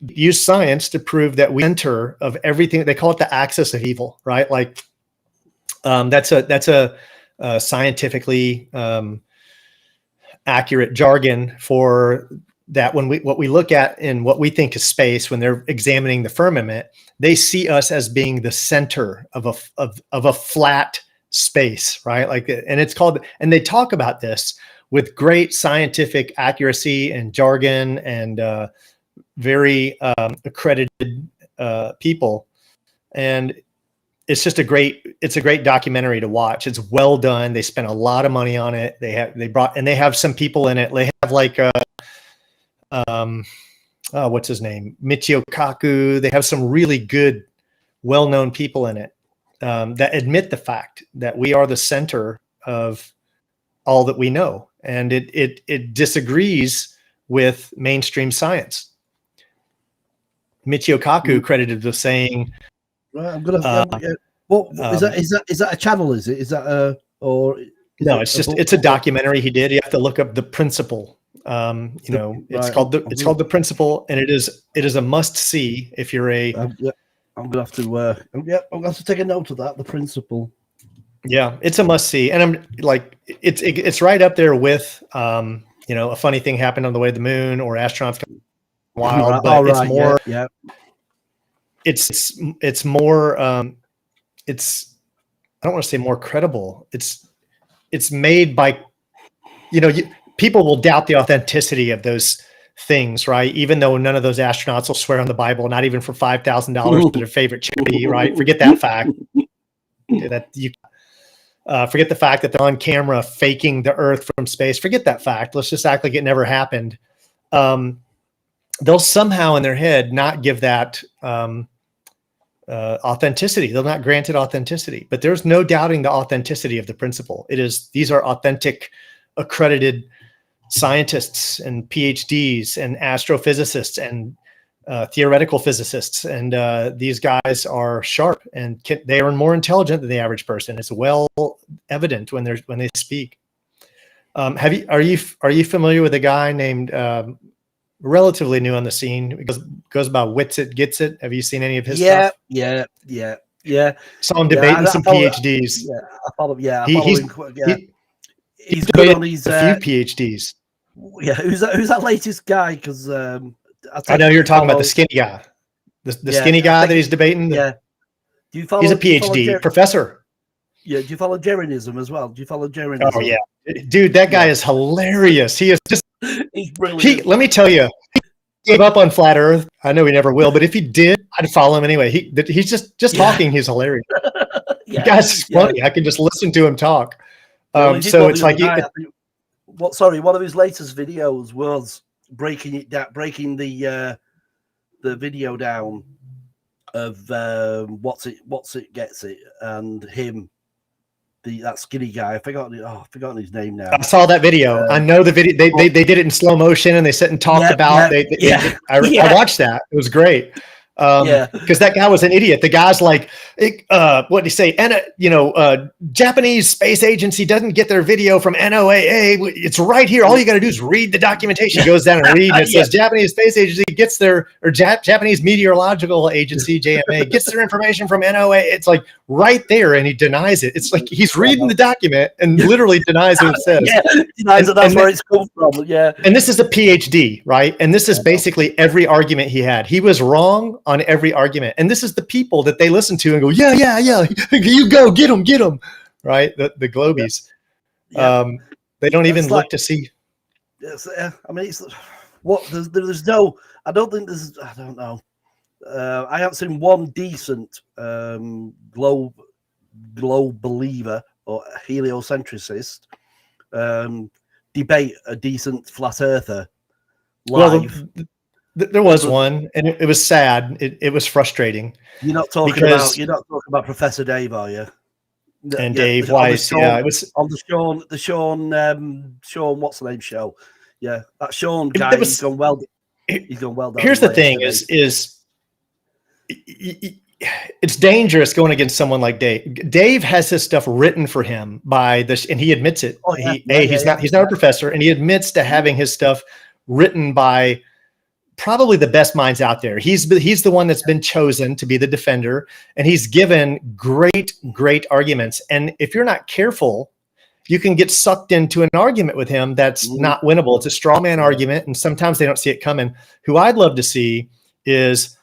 use science to prove that we center of everything. They call it the axis of evil, right? Like that's a scientifically accurate jargon for that. What we look at in what we think is space, when they're examining the firmament, they see us as being the center of a flat space, right? Like, and it's called, and they talk about this with great scientific accuracy and jargon, and very accredited people. And it's just a great documentary to watch. It's well done. They spent a lot of money on it. They have some people in it. They have like what's his name? Michio Kaku. They have some really good, well-known people in it that admit the fact that we are the center of all that we know. And it disagrees with mainstream science. Michio Kaku credited with saying, right, I'm gonna. Is that a channel? Is that or? No, it's a documentary he did. You have to look up The Principle. It's called The Principle, and it is a must see if you're a. I'm gonna have to. I'm gonna have to take a note of that. The Principle. Yeah, it's a must see, and I'm like, it's right up there with a funny thing happened on the way to the moon, or astronauts come wild, but it's more. Yeah. It's more. I don't want to say more credible. It's made by, people will doubt the authenticity of those things, right? Even though none of those astronauts will swear on the Bible, not even for $5,000 to their favorite charity, right? Forget that fact. Forget the fact that they're on camera faking the Earth from space. Forget that fact. Let's just act like it never happened. They'll somehow in their head not give that authenticity. They'll not grant it authenticity. But there's no doubting the authenticity of The Principle. These are authentic, accredited scientists and PhDs and astrophysicists and theoretical physicists, and these guys are sharp, and they are more intelligent than the average person. It's well evident when they speak. Are you familiar with a guy named relatively new on the scene? Goes by Wits It Gets It. Have you seen any of his stuff? Yeah. Saw him debating some PhDs. I follow him. Yeah, he's debated on a few PhDs. Yeah, who's that latest guy? Because I know you're talking about the skinny guy, the skinny guy that he's debating. Yeah. Do you follow? He's a PhD professor. Yeah. Do you follow Jeranism as well? Do you follow Jeranism? Oh yeah, dude, that guy is hilarious. He is just. He's brilliant. Let me tell you, he gave up on flat Earth. I know he never will, but if he did, I'd follow him anyway. He's just talking. He's hilarious. The guy's funny. I can just listen to him talk. So it's like one of his latest videos was breaking the video down of what's it gets it, and him, that skinny guy. I've forgotten his name now. I saw that video. I know the video. They did it in slow motion and they sat and talked about. I watched that. It was great. Because that guy was an idiot. The guy's like, what did he say? Japanese space agency doesn't get their video from NOAA. It's right here. All you got to do is read the documentation. He goes down and read, and it says Japanese space agency gets their, or Japanese meteorological agency (JMA) gets their information from NOAA. It's like right there, and he denies it. It's like he's reading the document and literally denies what it says. Denies that's where it's come from. Yeah. And this is a PhD, right? And this is basically every argument he had. He was wrong on every argument. And this is the people that they listen to and go, yeah, you go, get them, right? The Globies. They don't even look to see. I mean, it's what there's no, I don't know. I haven't seen one decent globe believer or heliocentricist debate a decent flat earther live. Well, there was one, and it was sad. It was frustrating. You're not talking about Professor Dave, are you? And Dave Weiss, it was on the Sean what's the name show? Yeah, that Sean guy. He's gone well. He's gone well. Here's the thing: it's dangerous going against someone like Dave. Dave has his stuff written for him by this, and he admits it. He's not a professor, and he admits to having his stuff written by probably the best minds out there. He's the one that's been chosen to be the defender, and he's given great arguments. And if you're not careful, you can get sucked into an argument with him that's not winnable. It's a straw man argument, and sometimes they don't see it coming. Who I'd love to see is,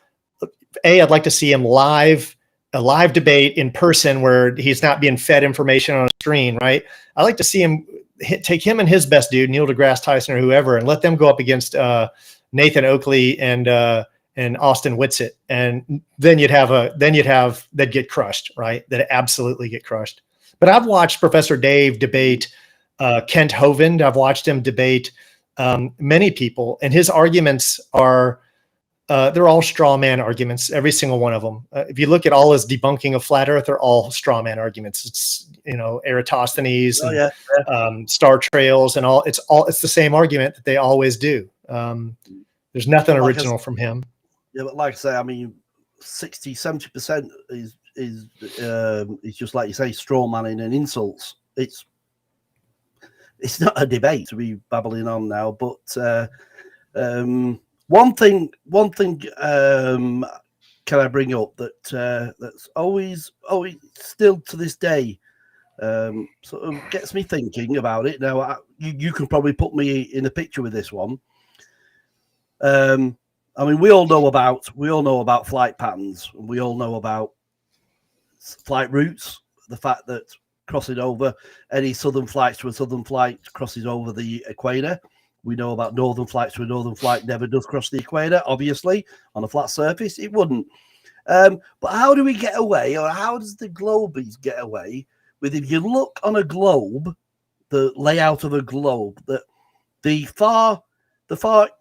I'd like to see him a live debate in person where he's not being fed information on a screen, right? I'd like to see him take him and his best dude, Neil deGrasse Tyson or whoever, and let them go up against Nathan Oakley and Austin Whitsitt, and then they'd get crushed, right? They'd absolutely get crushed. But I've watched Professor Dave debate Kent Hovind. I've watched him debate many people, and his arguments are they're all straw man arguments, every single one of them. If you look at all his debunking of flat Earth, they're all straw man arguments. It's Eratosthenes, star trails, and all. It's the same argument that they always do. There's nothing original from him. Yeah, but like I say, I mean, 60-70% is just like you say, straw manning and insults. It's not a debate to be babbling on now, but one thing can I bring up that's always still to this day sort of gets me thinking about it. Now you can probably put me in a picture with this one. I mean, we all know about flight patterns. We all know about flight routes. The fact that crossing over any southern flights to a southern flight crosses over the equator. We know about northern flights to a northern flight never does cross the equator. Obviously, on a flat surface, it wouldn't. But how do we get away, or how does the Globies get away with, if you look on a globe, the layout of a globe, that the far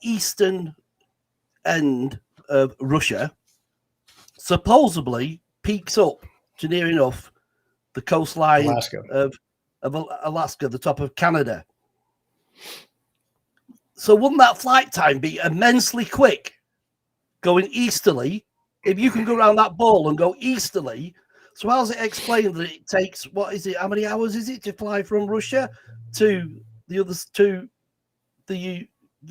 eastern end of Russia supposedly peaks up to near enough the coastline of Alaska, the top of Canada. So wouldn't that flight time be immensely quick going easterly? If you can go around that ball and go easterly, so how's it explained that it takes, how many hours is it to fly from Russia to the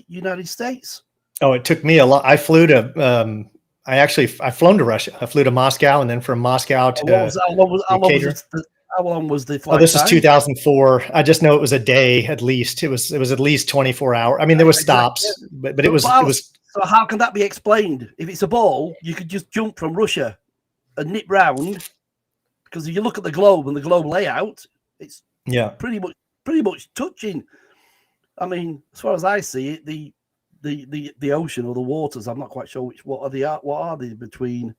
United States? Oh, it took me a lot. I flew to, I've flown to Russia. I flew to Moscow, and then from Moscow to how How long was the Oh, flight this is time? 2004. I just know it was a day at least. It was at least 24 hours. I mean, there was stops, but it was. So how can that be explained? If it's a ball, you could just jump from Russia and nip round. Because if you look at the globe and the globe layout, it's pretty much touching. I mean, as far as I see it, the ocean or the waters, I'm not quite sure what are they between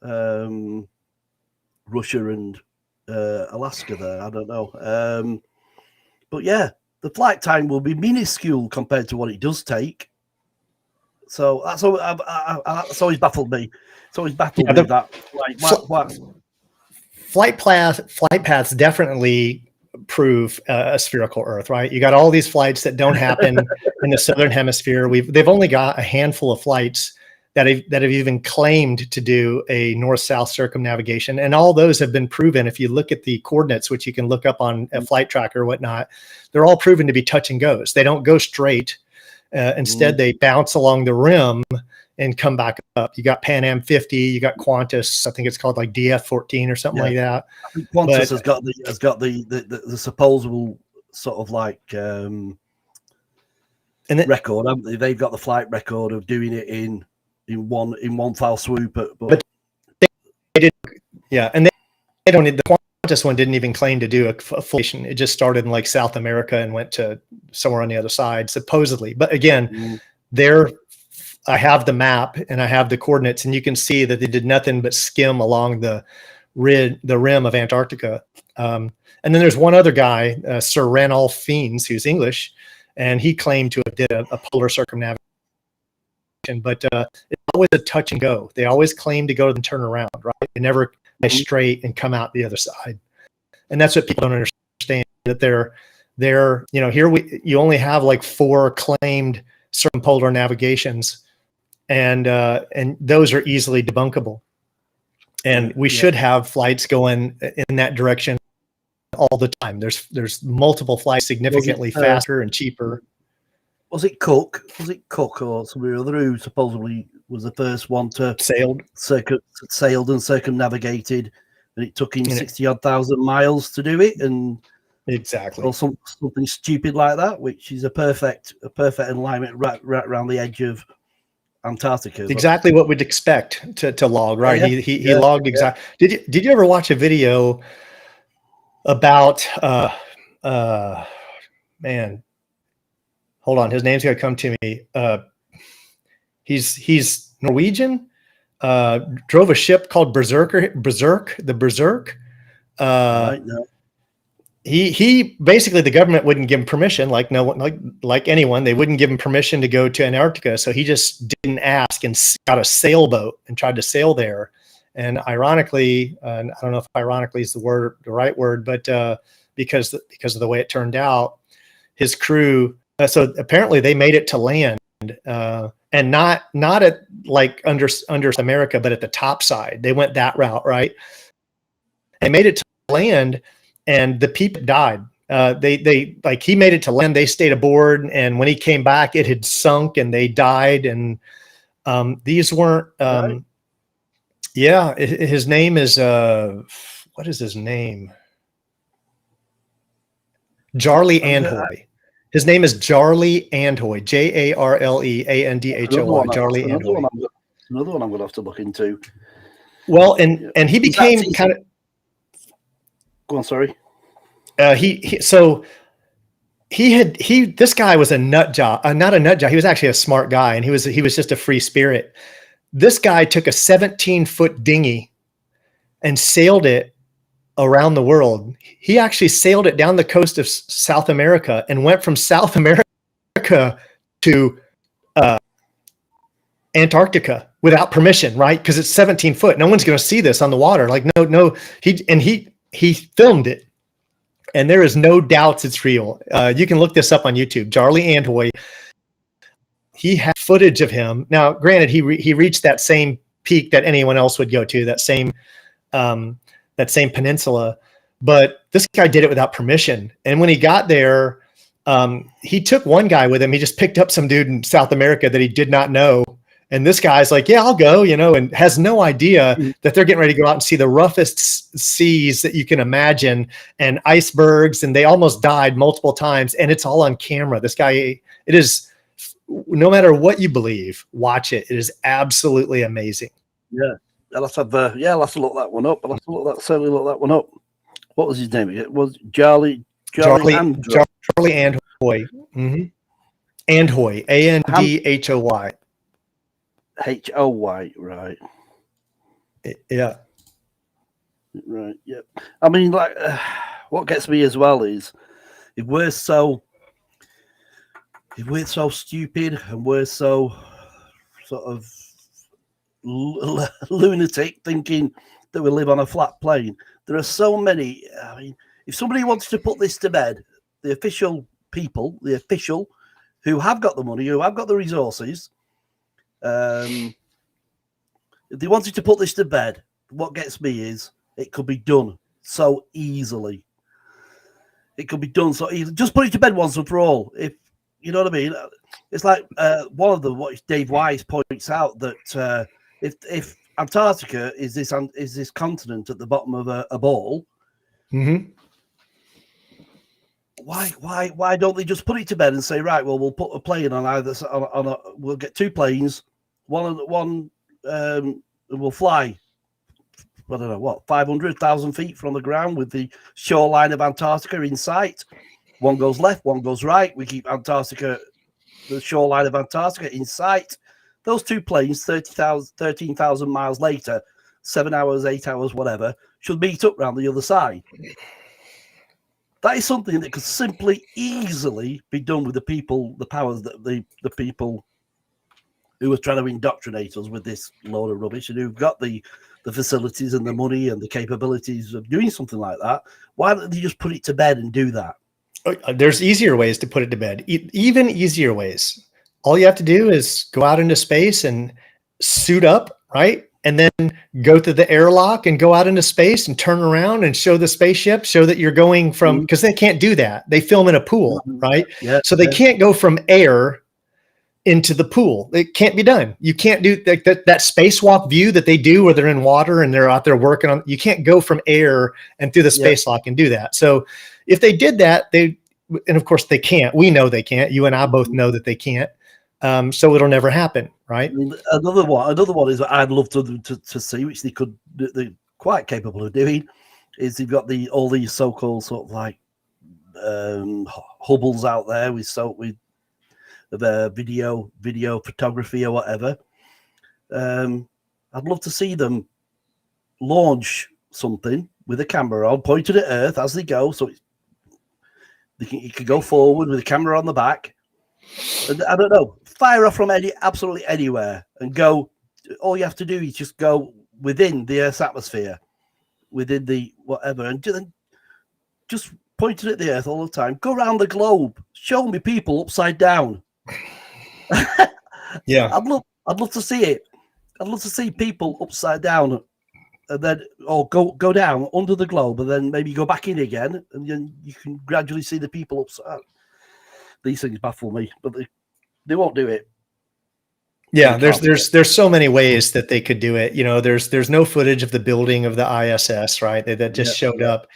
Russia and Alaska there. I don't know. But yeah, the flight time will be minuscule compared to what it does take. So that's always baffled me. It's always baffled me that flight paths definitely prove a spherical Earth, right? You got all these flights that don't happen in the southern hemisphere. They've only got a handful of flights that have even claimed to do a north-south circumnavigation, and all those have been proven. If you look at the coordinates, which you can look up on a flight tracker or whatnot, they're all proven to be touch and goes. They don't go straight. Instead, they bounce along the rim and come back up. You got Pan Am 50, you got Qantas. I think it's called like DF14 or something like that. I think Qantas has got the supposable sort of like record, haven't they? They've got the flight record of doing it in one foul swoop. But they did, and they don't need the Qantas one. Didn't even claim to do a full mission. It just started in like South America and went to somewhere on the other side, supposedly. But again, I have the map and I have the coordinates, and you can see that they did nothing but skim along the rim of Antarctica. And then there's one other guy, Sir Ranulph Fiennes, who's English, and he claimed to have did a polar circumnavigation. But it's always a touch and go. They always claim to go and turn around, right? They never go straight and come out the other side. And that's what people don't understand, that they're here you only have like 4 claimed circumpolar navigations, and those are easily debunkable. And we should have flights going in that direction all the time. There's multiple flights significantly faster and cheaper. Was it Cook or somebody other who supposedly was the first one to sailed and circumnavigated, and it took him 60,000 miles to do it, and exactly, or something stupid like that, which is a perfect alignment right around the edge of Antarctica. Exactly what we'd expect to log, right? He logged exactly. Did you ever watch a video about man? Hold on, his name's gonna come to me. He's Norwegian. Drove a ship called Berserk. Right, no. He basically, the government wouldn't give him permission, like anyone, they wouldn't give him permission to go to Antarctica. So he just didn't ask and got a sailboat and tried to sail there. And ironically, I don't know if ironically is the right word, but because of the way it turned out, his crew. So apparently they made it to land, and not at like under America, but at the top side. They went that route, right? They made it to land, and the people died. They like, he made it to land. They stayed aboard, and when he came back, it had sunk, and they died. And these weren't. Yeah, his name is what is his name? Jarle Andhoy. His name is Jarle Andhoy, Jarle Andhoy. Jarle Andhoy. Another one I'm going to have to look into. Well, and he became kind of. Go on, sorry. This guy was a nut job, not a nut job. He was actually a smart guy, and he was just a free spirit. This guy took a 17-foot dinghy and sailed it around the world. He actually sailed it down the coast of South America and went from South America to Antarctica without permission, right? Because it's 17 foot. No one's going to see this on the water. Like, no. He filmed it, and there is no doubts it's real. You can look this up on YouTube. Jarle Andhoy. He had footage of him. Now, granted, he reached that same peak that anyone else would go to, that same peninsula, but this guy did it without permission. And when he got there, he took one guy with him. He just picked up some dude in South America that he did not know, And this guy's like, yeah, I'll go, and has no idea that they're getting ready to go out and see the roughest seas that you can imagine and icebergs. And they almost died multiple times. And it's all on camera. This guy, it is, no matter what you believe, watch it. It is absolutely amazing. Yeah. Let's have look that one up. Certainly look that one up. What was his name? It was Charlie Andhoy. Mm-hmm. Andhoy, Andhoy. HOY, right? Yeah, right. Yep. I mean, like, what gets me as well is if we're so stupid and we're so sort of lunatic thinking that we live on a flat plane. There are so many. I mean, if somebody wants to put this to bed, the official people, who have got the money, who have got the resources, if they wanted to put this to bed, what gets me is it could be done so easily. It could be done so easily. Just put it to bed once and for all. If you know what I mean, it's like one of them. What Dave Wise points out that if Antarctica is this continent at the bottom of a ball, mm-hmm. why don't they just put it to bed and say, right, well, we'll put a plane on either we'll get two planes, one will fly, I don't know what, 500,000 feet from the ground with the shoreline of Antarctica in sight. One goes left, one goes right. We keep Antarctica, the shoreline of Antarctica in sight. Those two planes, 13,000 miles later, 7 hours, 8 hours, whatever, should meet up round the other side. That is something that could simply, easily be done with the people, the powers that the people who are trying to indoctrinate us with this load of rubbish and who've got the facilities and the money and the capabilities of doing something like that. Why don't they just put it to bed and do that? There's easier ways to put it to bed, even easier ways. All you have to do is go out into space and suit up, right? And then go to the airlock and go out into space and turn around and show the spaceship, show that you're going from, because they can't do that. They film in a pool, right? Yeah. So they can't go from air into the pool. It can't be done. You can't do that spacewalk view that they do where they're in water and they're out there working on, you can't go from air and through the spacewalk and do that. So if they did that, and of course they can't, we know they can't, you and I both know that they can't. So it'll never happen, right? Another one is what I'd love to see, which they're quite capable of doing, is they've got all these so-called sort of like Hubbles out there with video photography or whatever. I'd love to see them launch something with a camera on, pointed at Earth as they go, so you can go forward with a camera on the back. And I don't know, fire off from absolutely anywhere and go. All you have to do is just go within the Earth's atmosphere, within the whatever, and just point it at the Earth all the time. Go around the globe, show me people upside down. Yeah, I'd love to see it. I'd love to see people upside down, and then go down under the globe, and then maybe go back in again, and then you can gradually see the people upside. These things baffle me, but they won't do it. Yeah, there's so many ways that they could do it. There's no footage of the building of the ISS, right? That just showed up.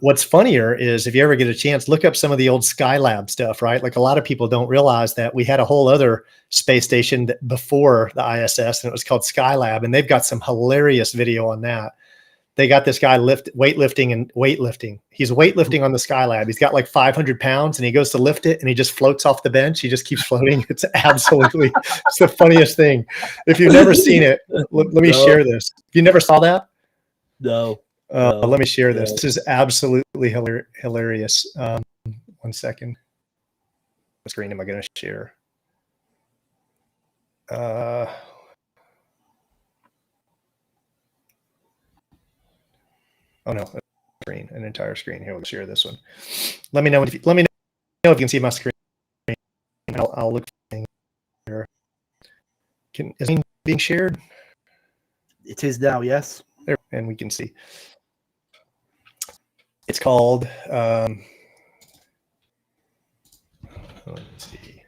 What's funnier is if you ever get a chance, look up some of the old Skylab stuff, right? Like a lot of people don't realize that we had a whole other space station before the ISS, and it was called Skylab, and they've got some hilarious video on that. They got this guy weightlifting. He's weightlifting on the Skylab. He's got like 500 pounds and he goes to lift it and he just floats off the bench. He just keeps floating. It's it's the funniest thing. If you've never seen it, let me share this. You never saw that? No. Let me share this. This is absolutely hilarious. 1 second. What screen am I going to share? Oh no, an entire screen. Here, we'll share this one. Let me know if you can see my screen. I'll look here. Is it being shared? It is now, yes. There, and we can see. It's called. Let's see.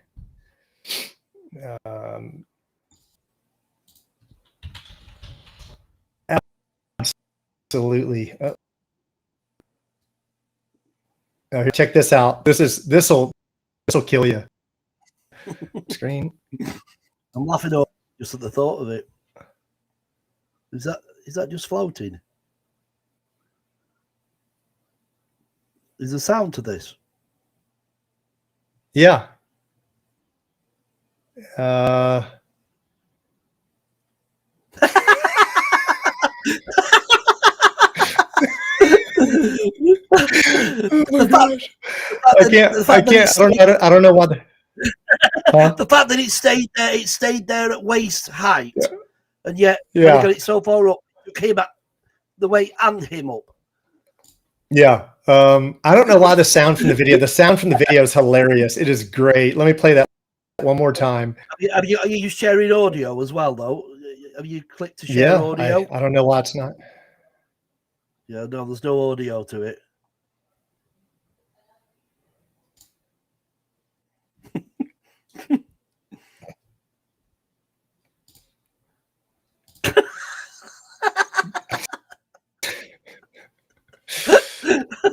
absolutely. Here, check this out. This will kill you. Screen. I'm laughing up just at the thought of it. Is that just floating? Is there sound to this? Yeah. The fact I don't know why. The fact that it stayed there at waist height, and yet when Yeah. it got it so far up, it came back the way and him up. Yeah. I don't know why the sound from the video. The sound from the video is hilarious. It is great. Let me play that one more time. Are you sharing audio as well, though? Have you clicked to share audio? I don't know why it's not. Yeah, no, there's no audio to it.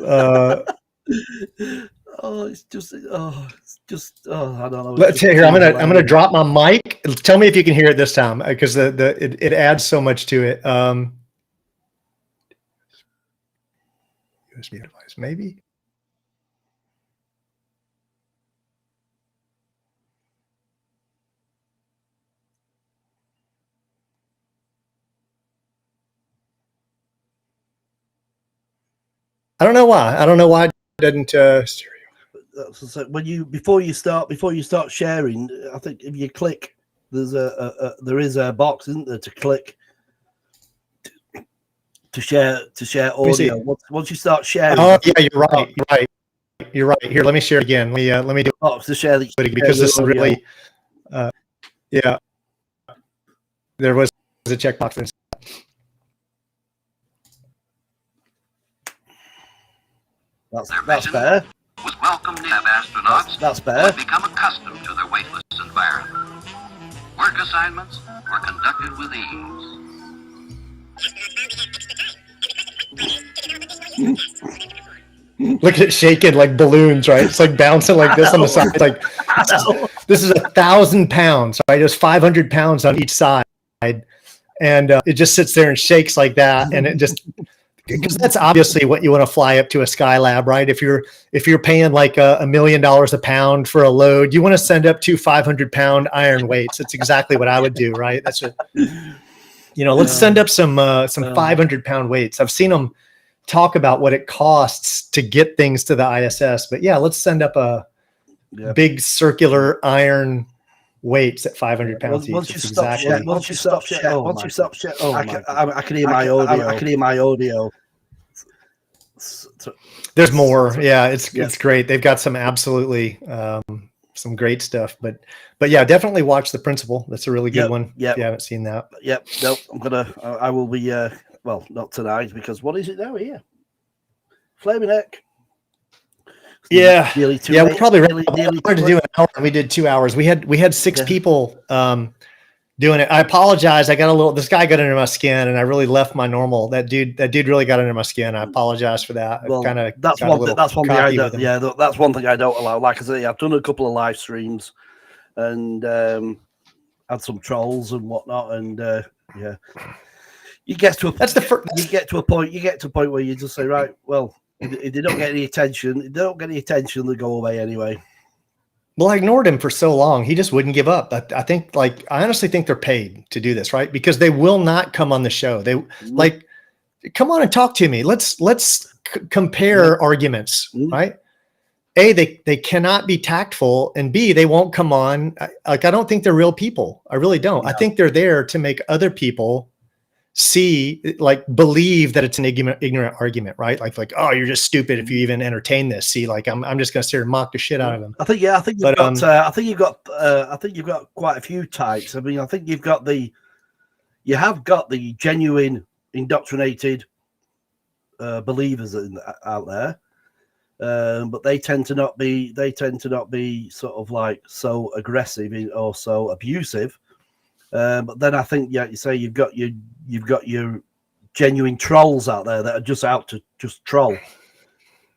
I don't know. Let's hear. I'm gonna drop my mic. Tell me if you can hear it this time, because it adds so much to it. USB device, maybe. I don't know why. It didn't stereo. So before you start sharing, I think if you click, there is a box, isn't there, to click to share audio. Once you start sharing. Oh yeah, you're right. Here, let me share it again. Let me do box to share because this is really. Yeah. There was a checkbox there. That's better. Was welcome to have astronauts that's who better. had become accustomed to their weightless environment. Work assignments were conducted with ease. Look at it shaking like balloons, right? It's like bouncing like this on the side. It's like this is 1,000 pounds, right? There's 500 pounds on each side, and it just sits there and shakes like that, and it just. Because that's obviously what you want to fly up to a Skylab, right? If you're paying like $1 million a pound for a load, you want to send up 2 500-pound iron weights. That's exactly what I would do, right? That's what, let's send up some 500-pound weights. I've seen them talk about what it costs to get things to the ISS, but yeah, let's send up a big circular iron weights at 500 pounds each. Once you stop sharing, I can hear my audio. There's more. Yeah, it's great. They've got some absolutely some great stuff. But yeah, definitely watch The Principle. That's a really good one. Yeah, if you haven't seen that. Yep. No, I will be. Well, not tonight, because what is it now here? Flaming Heck. Yeah, we're probably ready to do an hour. We did 2 hours. We had 6 people doing it. I apologize. This guy got under my skin, and I really left my normal. That dude really got under my skin. I apologize for that. Well, that's one thing I don't. Yeah, that's one thing I don't allow. Like I say, I've done a couple of live streams, and had some trolls and whatnot, and you get to a point where you just say, right, well. If they don't get any attention, they go away anyway. Well, I ignored him for so long. He just wouldn't give up. I honestly think they're paid to do this, right? Because they will not come on the show. They come on and talk to me. Let's compare arguments, right? A, they cannot be tactful, and B, they won't come on. I don't think they're real people. I really don't. No. I think they're there to make other people believe that it's an ignorant argument, right? Like, oh, you're just stupid if you even entertain this. See, like, I'm just gonna sit here and mock the shit out of them. I think you've got quite a few types. I mean, I think you have got the genuine indoctrinated believers out there, but they tend to not be sort of like so aggressive or so abusive. But then I think, you say you've got your genuine trolls out there that are just out to just troll.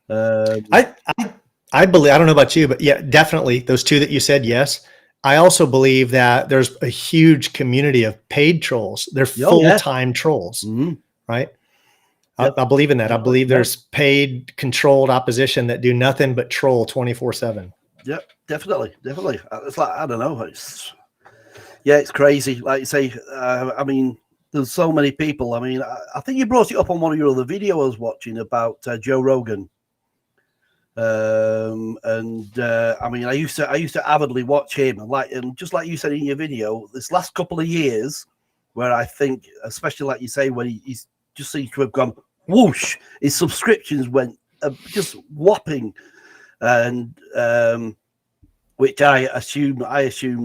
I believe, I don't know about you, but yeah, definitely those two that you said, yes. I also believe that there's a huge community of paid trolls. They're full-time trolls, right? Yep. I believe in that. I believe there's paid, controlled opposition that do nothing but troll 24/7. Yep, definitely. It's like, I don't know. It's crazy. Like you say, I mean, there's so many people. I mean, I think you brought it up on one of your other videos I was watching about Joe Rogan. I mean, I used to avidly watch him, and just like you said in your video, this last couple of years, where I think, especially like you say, when he's just seems to have gone whoosh, his subscriptions went just whopping, and which I assume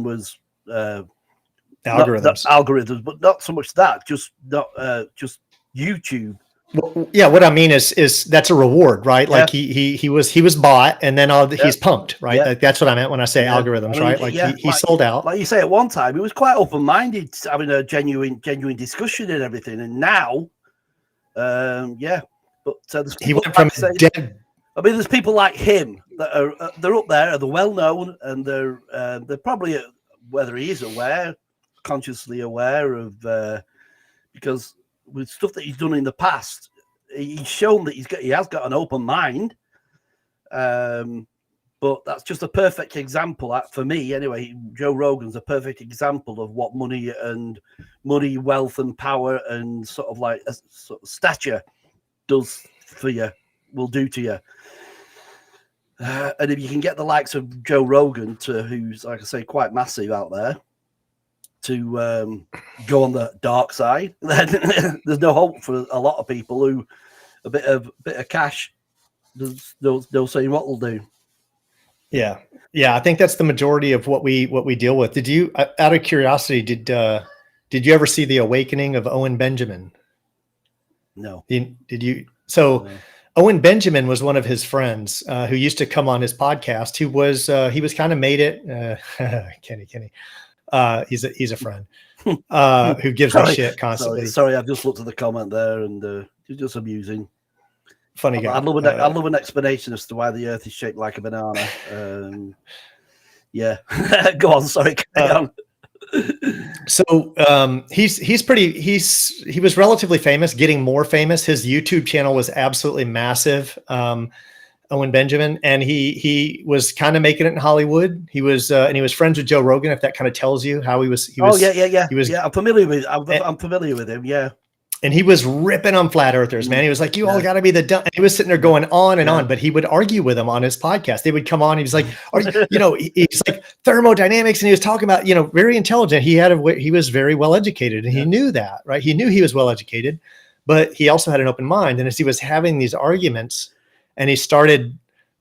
was algorithms, but not so much that, just YouTube. Well, yeah, what I mean is that's a reward, right? Yeah. Like he was bought, and then he's pumped, right? Yeah. Like that's what I meant when I say algorithms, right? Like he sold out. Like you say, at one time he was quite open-minded, having a genuine discussion and everything, and now, but he went from dead. I mean, there's people like him that are they're up there, they're well known, and they're probably, whether he is aware, consciously aware of, because with stuff that he's done in the past, he's shown that he has got an open mind. But that's just a perfect example, for me anyway. Joe Rogan's a perfect example of what money, wealth, and power, and sort of like a sort of stature does for you, will do to you. And if you can get the likes of Joe Rogan, who's, like I say, quite massive out there, to go on the dark side, then there's no hope for a lot of people who a bit of cash. They'll say what they'll do. Yeah. I think that's the majority of what we deal with. Did you, out of curiosity, did you ever see The Awakening of Owen Benjamin? No. Did you? So. No. Owen Benjamin was one of his friends who used to come on his podcast. He was kind of made it. Kenny. He's a friend who gives me shit constantly. Sorry, I've just looked at the comment there, and it's just amusing. Funny guy. I'd love an explanation as to why the Earth is shaped like a banana. Go on. Sorry, carry on. So he was relatively famous, getting more famous. His YouTube channel was absolutely massive. Owen Benjamin, and he was kind of making it in Hollywood. He was and he was friends with Joe Rogan, if that kind of tells you how he was. I'm familiar with. I'm familiar with him. Yeah. And he was ripping on flat earthers, man. He was like, "You all got to be the dumb." And he was sitting there going on and on, but he would argue with them on his podcast. They would come on. He was like, he's like thermodynamics, and he was talking about, very intelligent. He was very well educated, and he knew that, right? He knew he was well educated, but he also had an open mind. And as he was having these arguments, and he started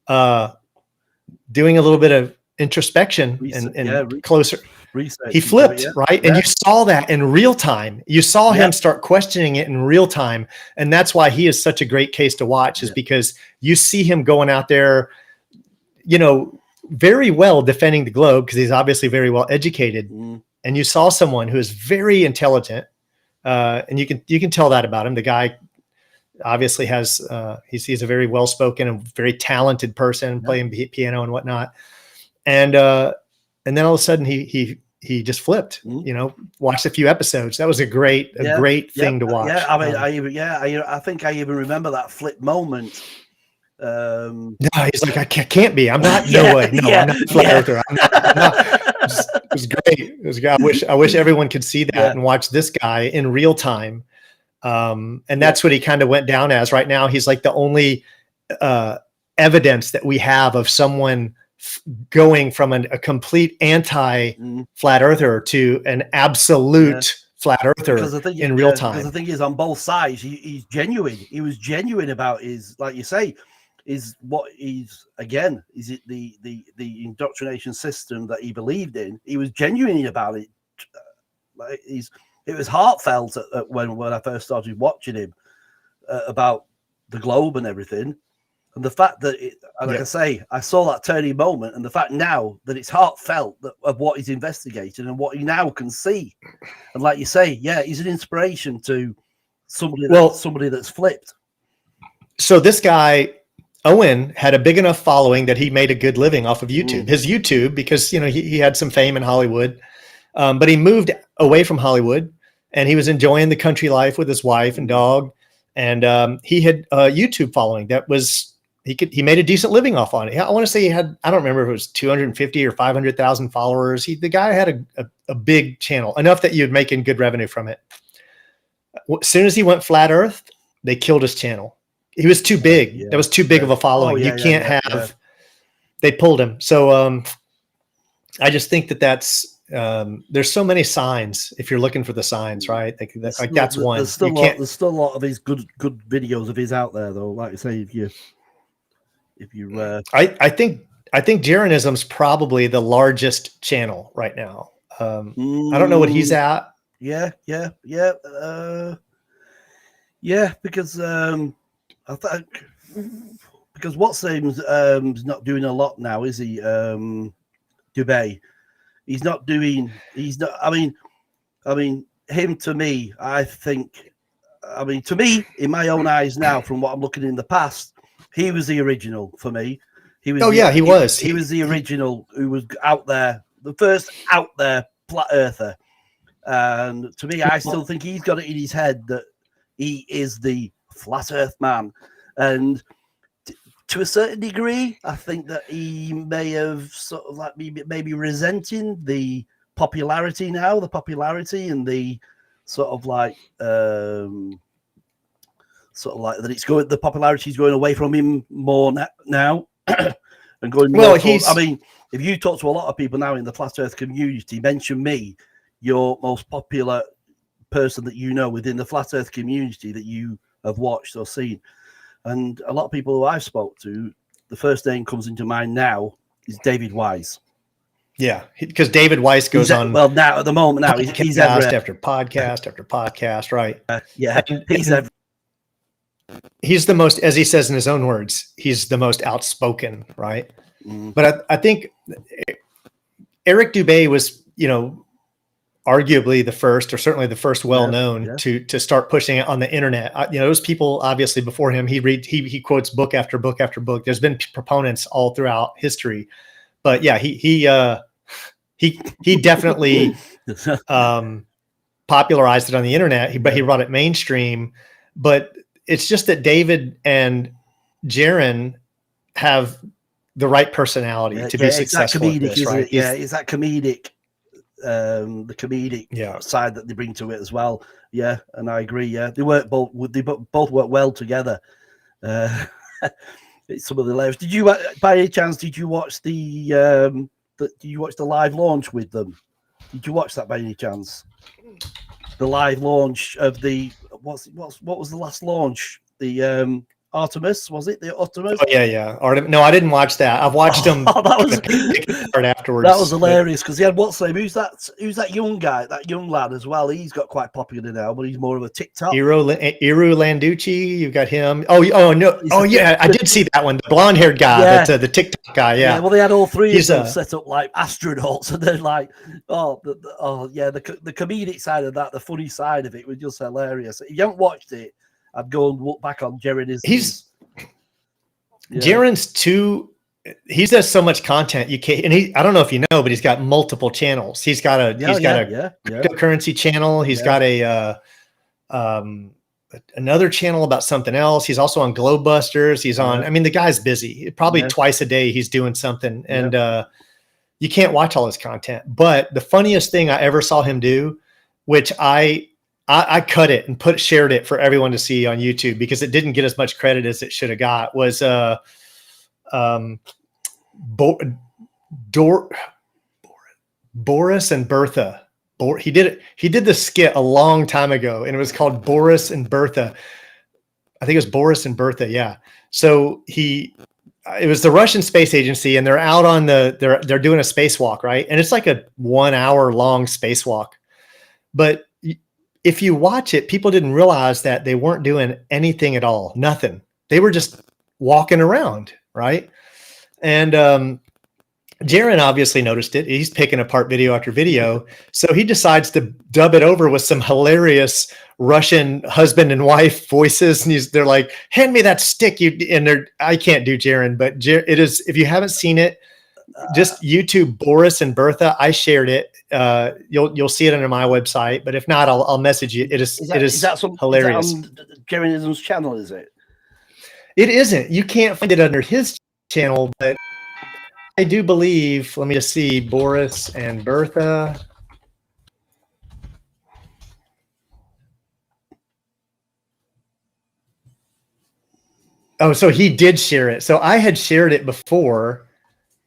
doing a little bit of introspection and closer. Research, he flipped, right? And you saw that in real time. You saw him start questioning it in real time. And that's why he is such a great case to watch, is because you see him going out there, very well defending the globe, because he's obviously very well educated. And you saw someone who is very intelligent. And you can tell that about him. The guy obviously has, he's a very well-spoken and very talented person, playing piano and whatnot. And then all of a sudden he just flipped, watched a few episodes. That was a great thing to watch. Yeah. I mean, I think I even remember that flip moment. No, he's like, I can't be. I'm not. No way. No, I'm not a flat earther. I'm not. It was great. I wish everyone could see that and watch this guy in real time. And that's what he kind of went down as. Right now, he's like the only evidence that we have of someone going from a complete anti-flat earther to an absolute flat earther in real time. Because the thing is, on both sides, he's genuine. He was genuine about his, like you say, is what he's, again, is it the indoctrination system that he believed in? He was genuine about it. It was heartfelt when I first started watching him about the globe and everything. And the fact that, like I say, I saw that turning moment, and the fact now that it's heartfelt of what he's investigating and what he now can see. And like you say, he's an inspiration to somebody that's flipped. So this guy, Owen, had a big enough following that he made a good living off of YouTube. His YouTube, because, you know, he had some fame in Hollywood, but he moved away from Hollywood and he was enjoying the country life with his wife and dog. And he had a YouTube following that was, he made a decent living off on it. I want to say he had, I don't remember if it was 250 or 500,000 followers. The guy had a big channel, enough that you'd making good revenue from it. As soon as he went flat earth, they killed his channel. He was too big. Yeah. That was too big of a following. You can't have, they pulled him. So I just think that's, there's so many signs if you're looking for the signs, right? Like that's one. There's still a lot of his good videos of his out there though. Like I say, if you I think Jeranism's probably the largest channel right now. I don't know what he's at. Yeah, because I think because what's name's not doing a lot now, is he? Dubay. He's not. I mean, him to me, I think. I mean, to me, in my own eyes now, from what I'm looking in the past, he was the original for me. He was. He was the original who was out there, the first out there flat earther. And to me, I still think he's got it in his head that he is the flat earth man. And to a certain degree, I think that he may have sort of like maybe resenting the popularity now, and the sort of like that it's going, the popularity is going away from him more now and going. Well, I mean, if you talk to a lot of people now in the flat earth community, mention me, your most popular person that you know within the flat earth community that you have watched or seen. And a lot of people who I've spoke to, the first name comes into mind now is David Wise. Yeah, because David Weiss goes on. Well, now at the moment, now he's after podcast, right? He's the most, as he says in his own words, he's the most outspoken, right? But I think Eric Dubay was, you know, arguably the first, or certainly the first well-known to start pushing it on the internet. You know, those people obviously before him, he quotes book after book after book. There's been proponents all throughout history, but yeah, he definitely popularized it on the internet, but he brought it mainstream. But it's just that David and Jaron have the right personality to be successful at this, right? It's that comedic, the comedic side that they bring to it as well. Yeah, and I agree. Yeah, they both work well together. It's some of the layers. Did you, by any chance, did you watch the live launch with them? Did you watch that by any chance? The live launch of the what was the last launch? The Artemis, was it the Artemis? Oh yeah. No, I didn't watch that. I've watched them. That was afterwards. That was hilarious because he had what's name? Who's that young guy? That young lad as well. He's got quite popular now, but he's more of a TikTok. Iru Landucci. You've got him. Oh no. I did see that one. The blonde-haired guy. Yeah. That's the TikTok guy. Yeah. Well, they had all three of them set up like astronauts, and then like, the comedic side of that, the funny side of it was just hilarious. If you haven't watched it, I'd go and look back on Jeranism. Jaron's he does so much content. You can't, and I don't know if you know, but he's got multiple channels. He's got a cryptocurrency channel. He's got another channel about something else. He's also on Globebusters. He's on, I mean, the guy's busy. Probably twice a day he's doing something. And you can't watch all his content. But the funniest thing I ever saw him do, which I cut it and shared it for everyone to see on YouTube because it didn't get as much credit as it should have got, was Boris and Bertha. He did the skit a long time ago, and it was called Boris and Bertha. I think it was Boris and Bertha. Yeah. So it was the Russian space agency, and they're out on they're doing a spacewalk, right? And it's like a 1 hour long spacewalk, but if you watch it, people didn't realize that they weren't doing anything at all. Nothing. They were just walking around, right? And Jaron obviously noticed it. He's picking apart video after video. So he decides to dub it over with some hilarious Russian husband and wife voices. And they're like, hand me that stick. I can't do Jaron, but it is, if you haven't seen it, just YouTube Boris and Bertha. I shared it. You'll see it under my website, but if not, I'll message you. Is that hilarious. Is that on Jeranism's channel, is it? It isn't. You can't find it under his channel, but I do believe, let me just see, Boris and Bertha. Oh, so he did share it. So I had shared it before,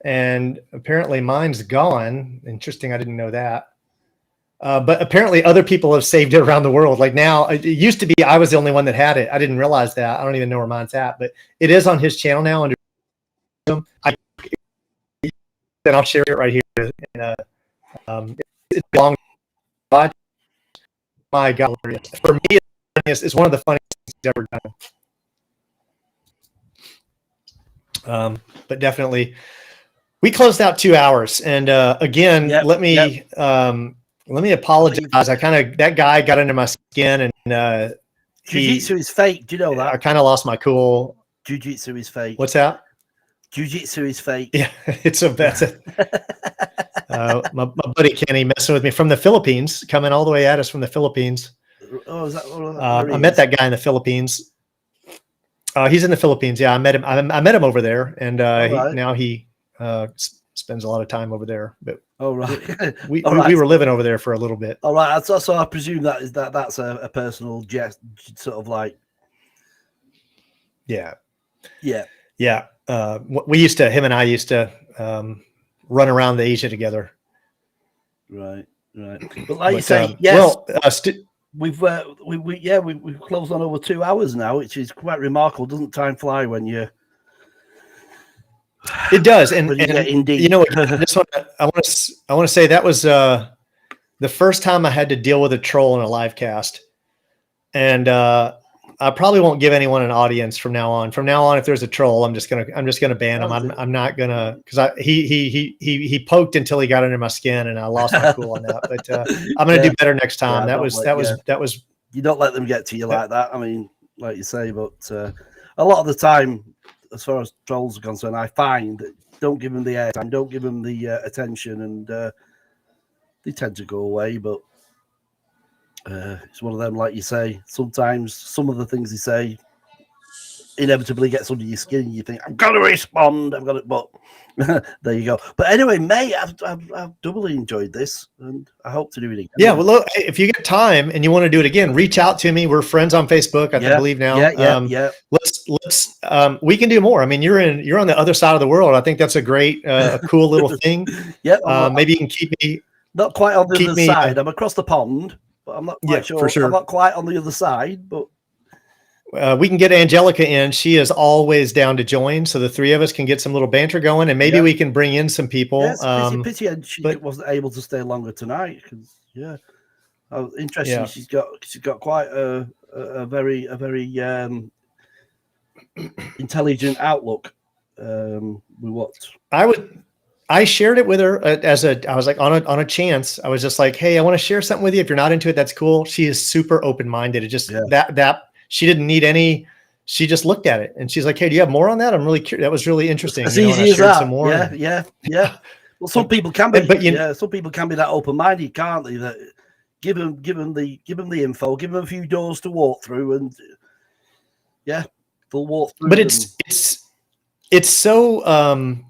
and apparently mine's gone. Interesting, I didn't know that. But apparently other people have saved it around the world. Like now, it used to be I was the only one that had it. I didn't realize that. I don't even know where mine's at, but it is on his channel now. Under then I'll share it right here. It's long. My God, for me, it's one of the funniest things he's ever done. But definitely, we closed out 2 hours, and again, let me apologize. That guy got under my skin, and Jiu-Jitsu is fake. Do you know that? I kind of lost my cool. Jiu-Jitsu is fake. What's that? Jiu-Jitsu is fake. Yeah, that's my buddy Kenny messing with me from the Philippines, coming all the way at us from the Philippines. Oh, is that? I met that guy in the Philippines. He's in the Philippines. Yeah, I met him. I met him over there, and now he spends a lot of time over there. But we were living over there for a little bit. All right, so I presume that's a personal jest, sort of like. Yeah. Him and I used to run around Asia together. Right. But like you say, yes. We've closed on over 2 hours now, which is quite remarkable. Doesn't time fly when you? It does, and you know, this one I want to say that was the first time I had to deal with a troll in a live cast, and I probably won't give anyone an audience from now on. From now on, if there's a troll, I'm just gonna ban him. I'm not gonna, because he poked until he got under my skin, and I lost my cool on that. But I'm gonna do better next time. That was. You don't let them get to you like that. I mean, like you say, but a lot of the time, as far as trolls are concerned, I find that don't give them the airtime, don't give them the attention, and they tend to go away. But it's one of them, like you say, sometimes some of the things they say inevitably gets under your skin, and you think, I'm going to respond, but there you go. But anyway, mate, I've doubly enjoyed this, and I hope to do it again. Yeah, well, look, if you get time and you want to do it again, reach out to me. We're friends on Facebook, I believe now. Yeah. Let's we can do more. I mean, you're on the other side of the world. I think that's a great, cool little thing. Maybe you can keep me. Not quite on the other side. I'm across the pond. But I'm not quite sure. For sure. I'm not quite on the other side, but we can get Angelica in. She is always down to join, so the three of us can get some little banter going, and maybe we can bring in some people. Yeah, it's a pity she wasn't able to stay longer tonight, because interesting. Yeah. She's got quite a very intelligent outlook. With what I shared it with her I was like on a chance. I was just like, hey, I want to share something with you. If you're not into it, that's cool. She is super open-minded. It just that she didn't need any. She just looked at it and she's like, hey, do you have more on that? I'm really curious. That was really interesting. As easy as that. Some more. Yeah. Well, some people can be, some people can be that open-minded, can't they? That give them the info, give them a few doors to walk through, and they'll walk through. But it's so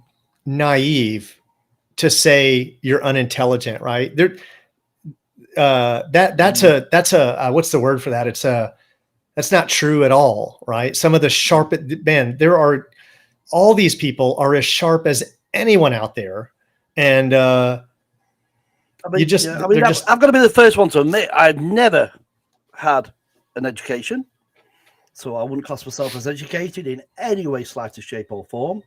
naive to say you're unintelligent, right? That's a what's the word for that? That's not true at all, right? Some of the sharp all these people are as sharp as anyone out there, and I've got to be the first one to admit I've never had an education, so I wouldn't class myself as educated in any way, slightest shape or form.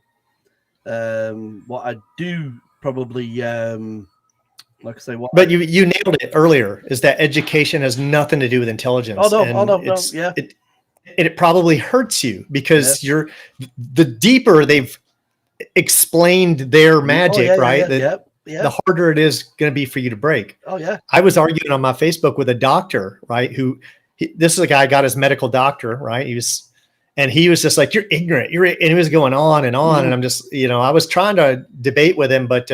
What I do probably, like I say, but you nailed it earlier, is that education has nothing to do with intelligence. It probably hurts you because the deeper they've explained their magic, right? Yeah. The harder it is going to be for you to break. Oh yeah. I was arguing on my Facebook with a doctor, right? This is a guy got his medical doctor, right? He was just like, you're ignorant. And he was going on and on. And I'm just, I was trying to debate with him, but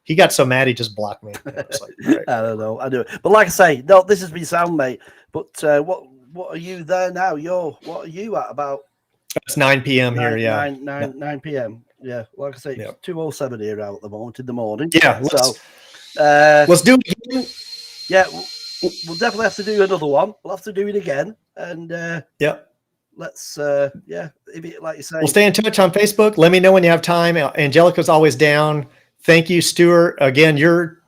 he got so mad, he just blocked me. I was like, right. I don't know. I do it. But like I say, no, this has been sound, mate. But what are you there now? What are you at about? It's 9 p.m. here. Yeah. 9 p.m. Yeah. Like I say, it's 2:07 here out at the moment in the morning. Yeah. Let's do it again. Yeah. We'll definitely have to do another one. We'll have to do it again. And let's if it, like you say, we'll stay in touch on Facebook. Let me know when you have time. Angelica's always down. Thank you, Stewart. Again, your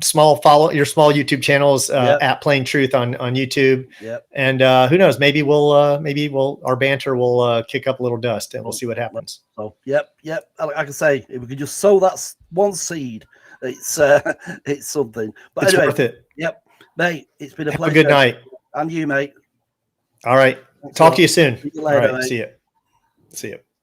small YouTube channel is at PlaneTruth on YouTube. Yep. And who knows? Maybe our banter will kick up a little dust, and we'll see what happens. So yep. I can say if we could just sow that one seed, it's something. But it's anyway, worth it. Yep, mate. It's been a pleasure. Have a good night. And you, mate. All right. Talk to you soon. See you later, all right. mate. See you. See you.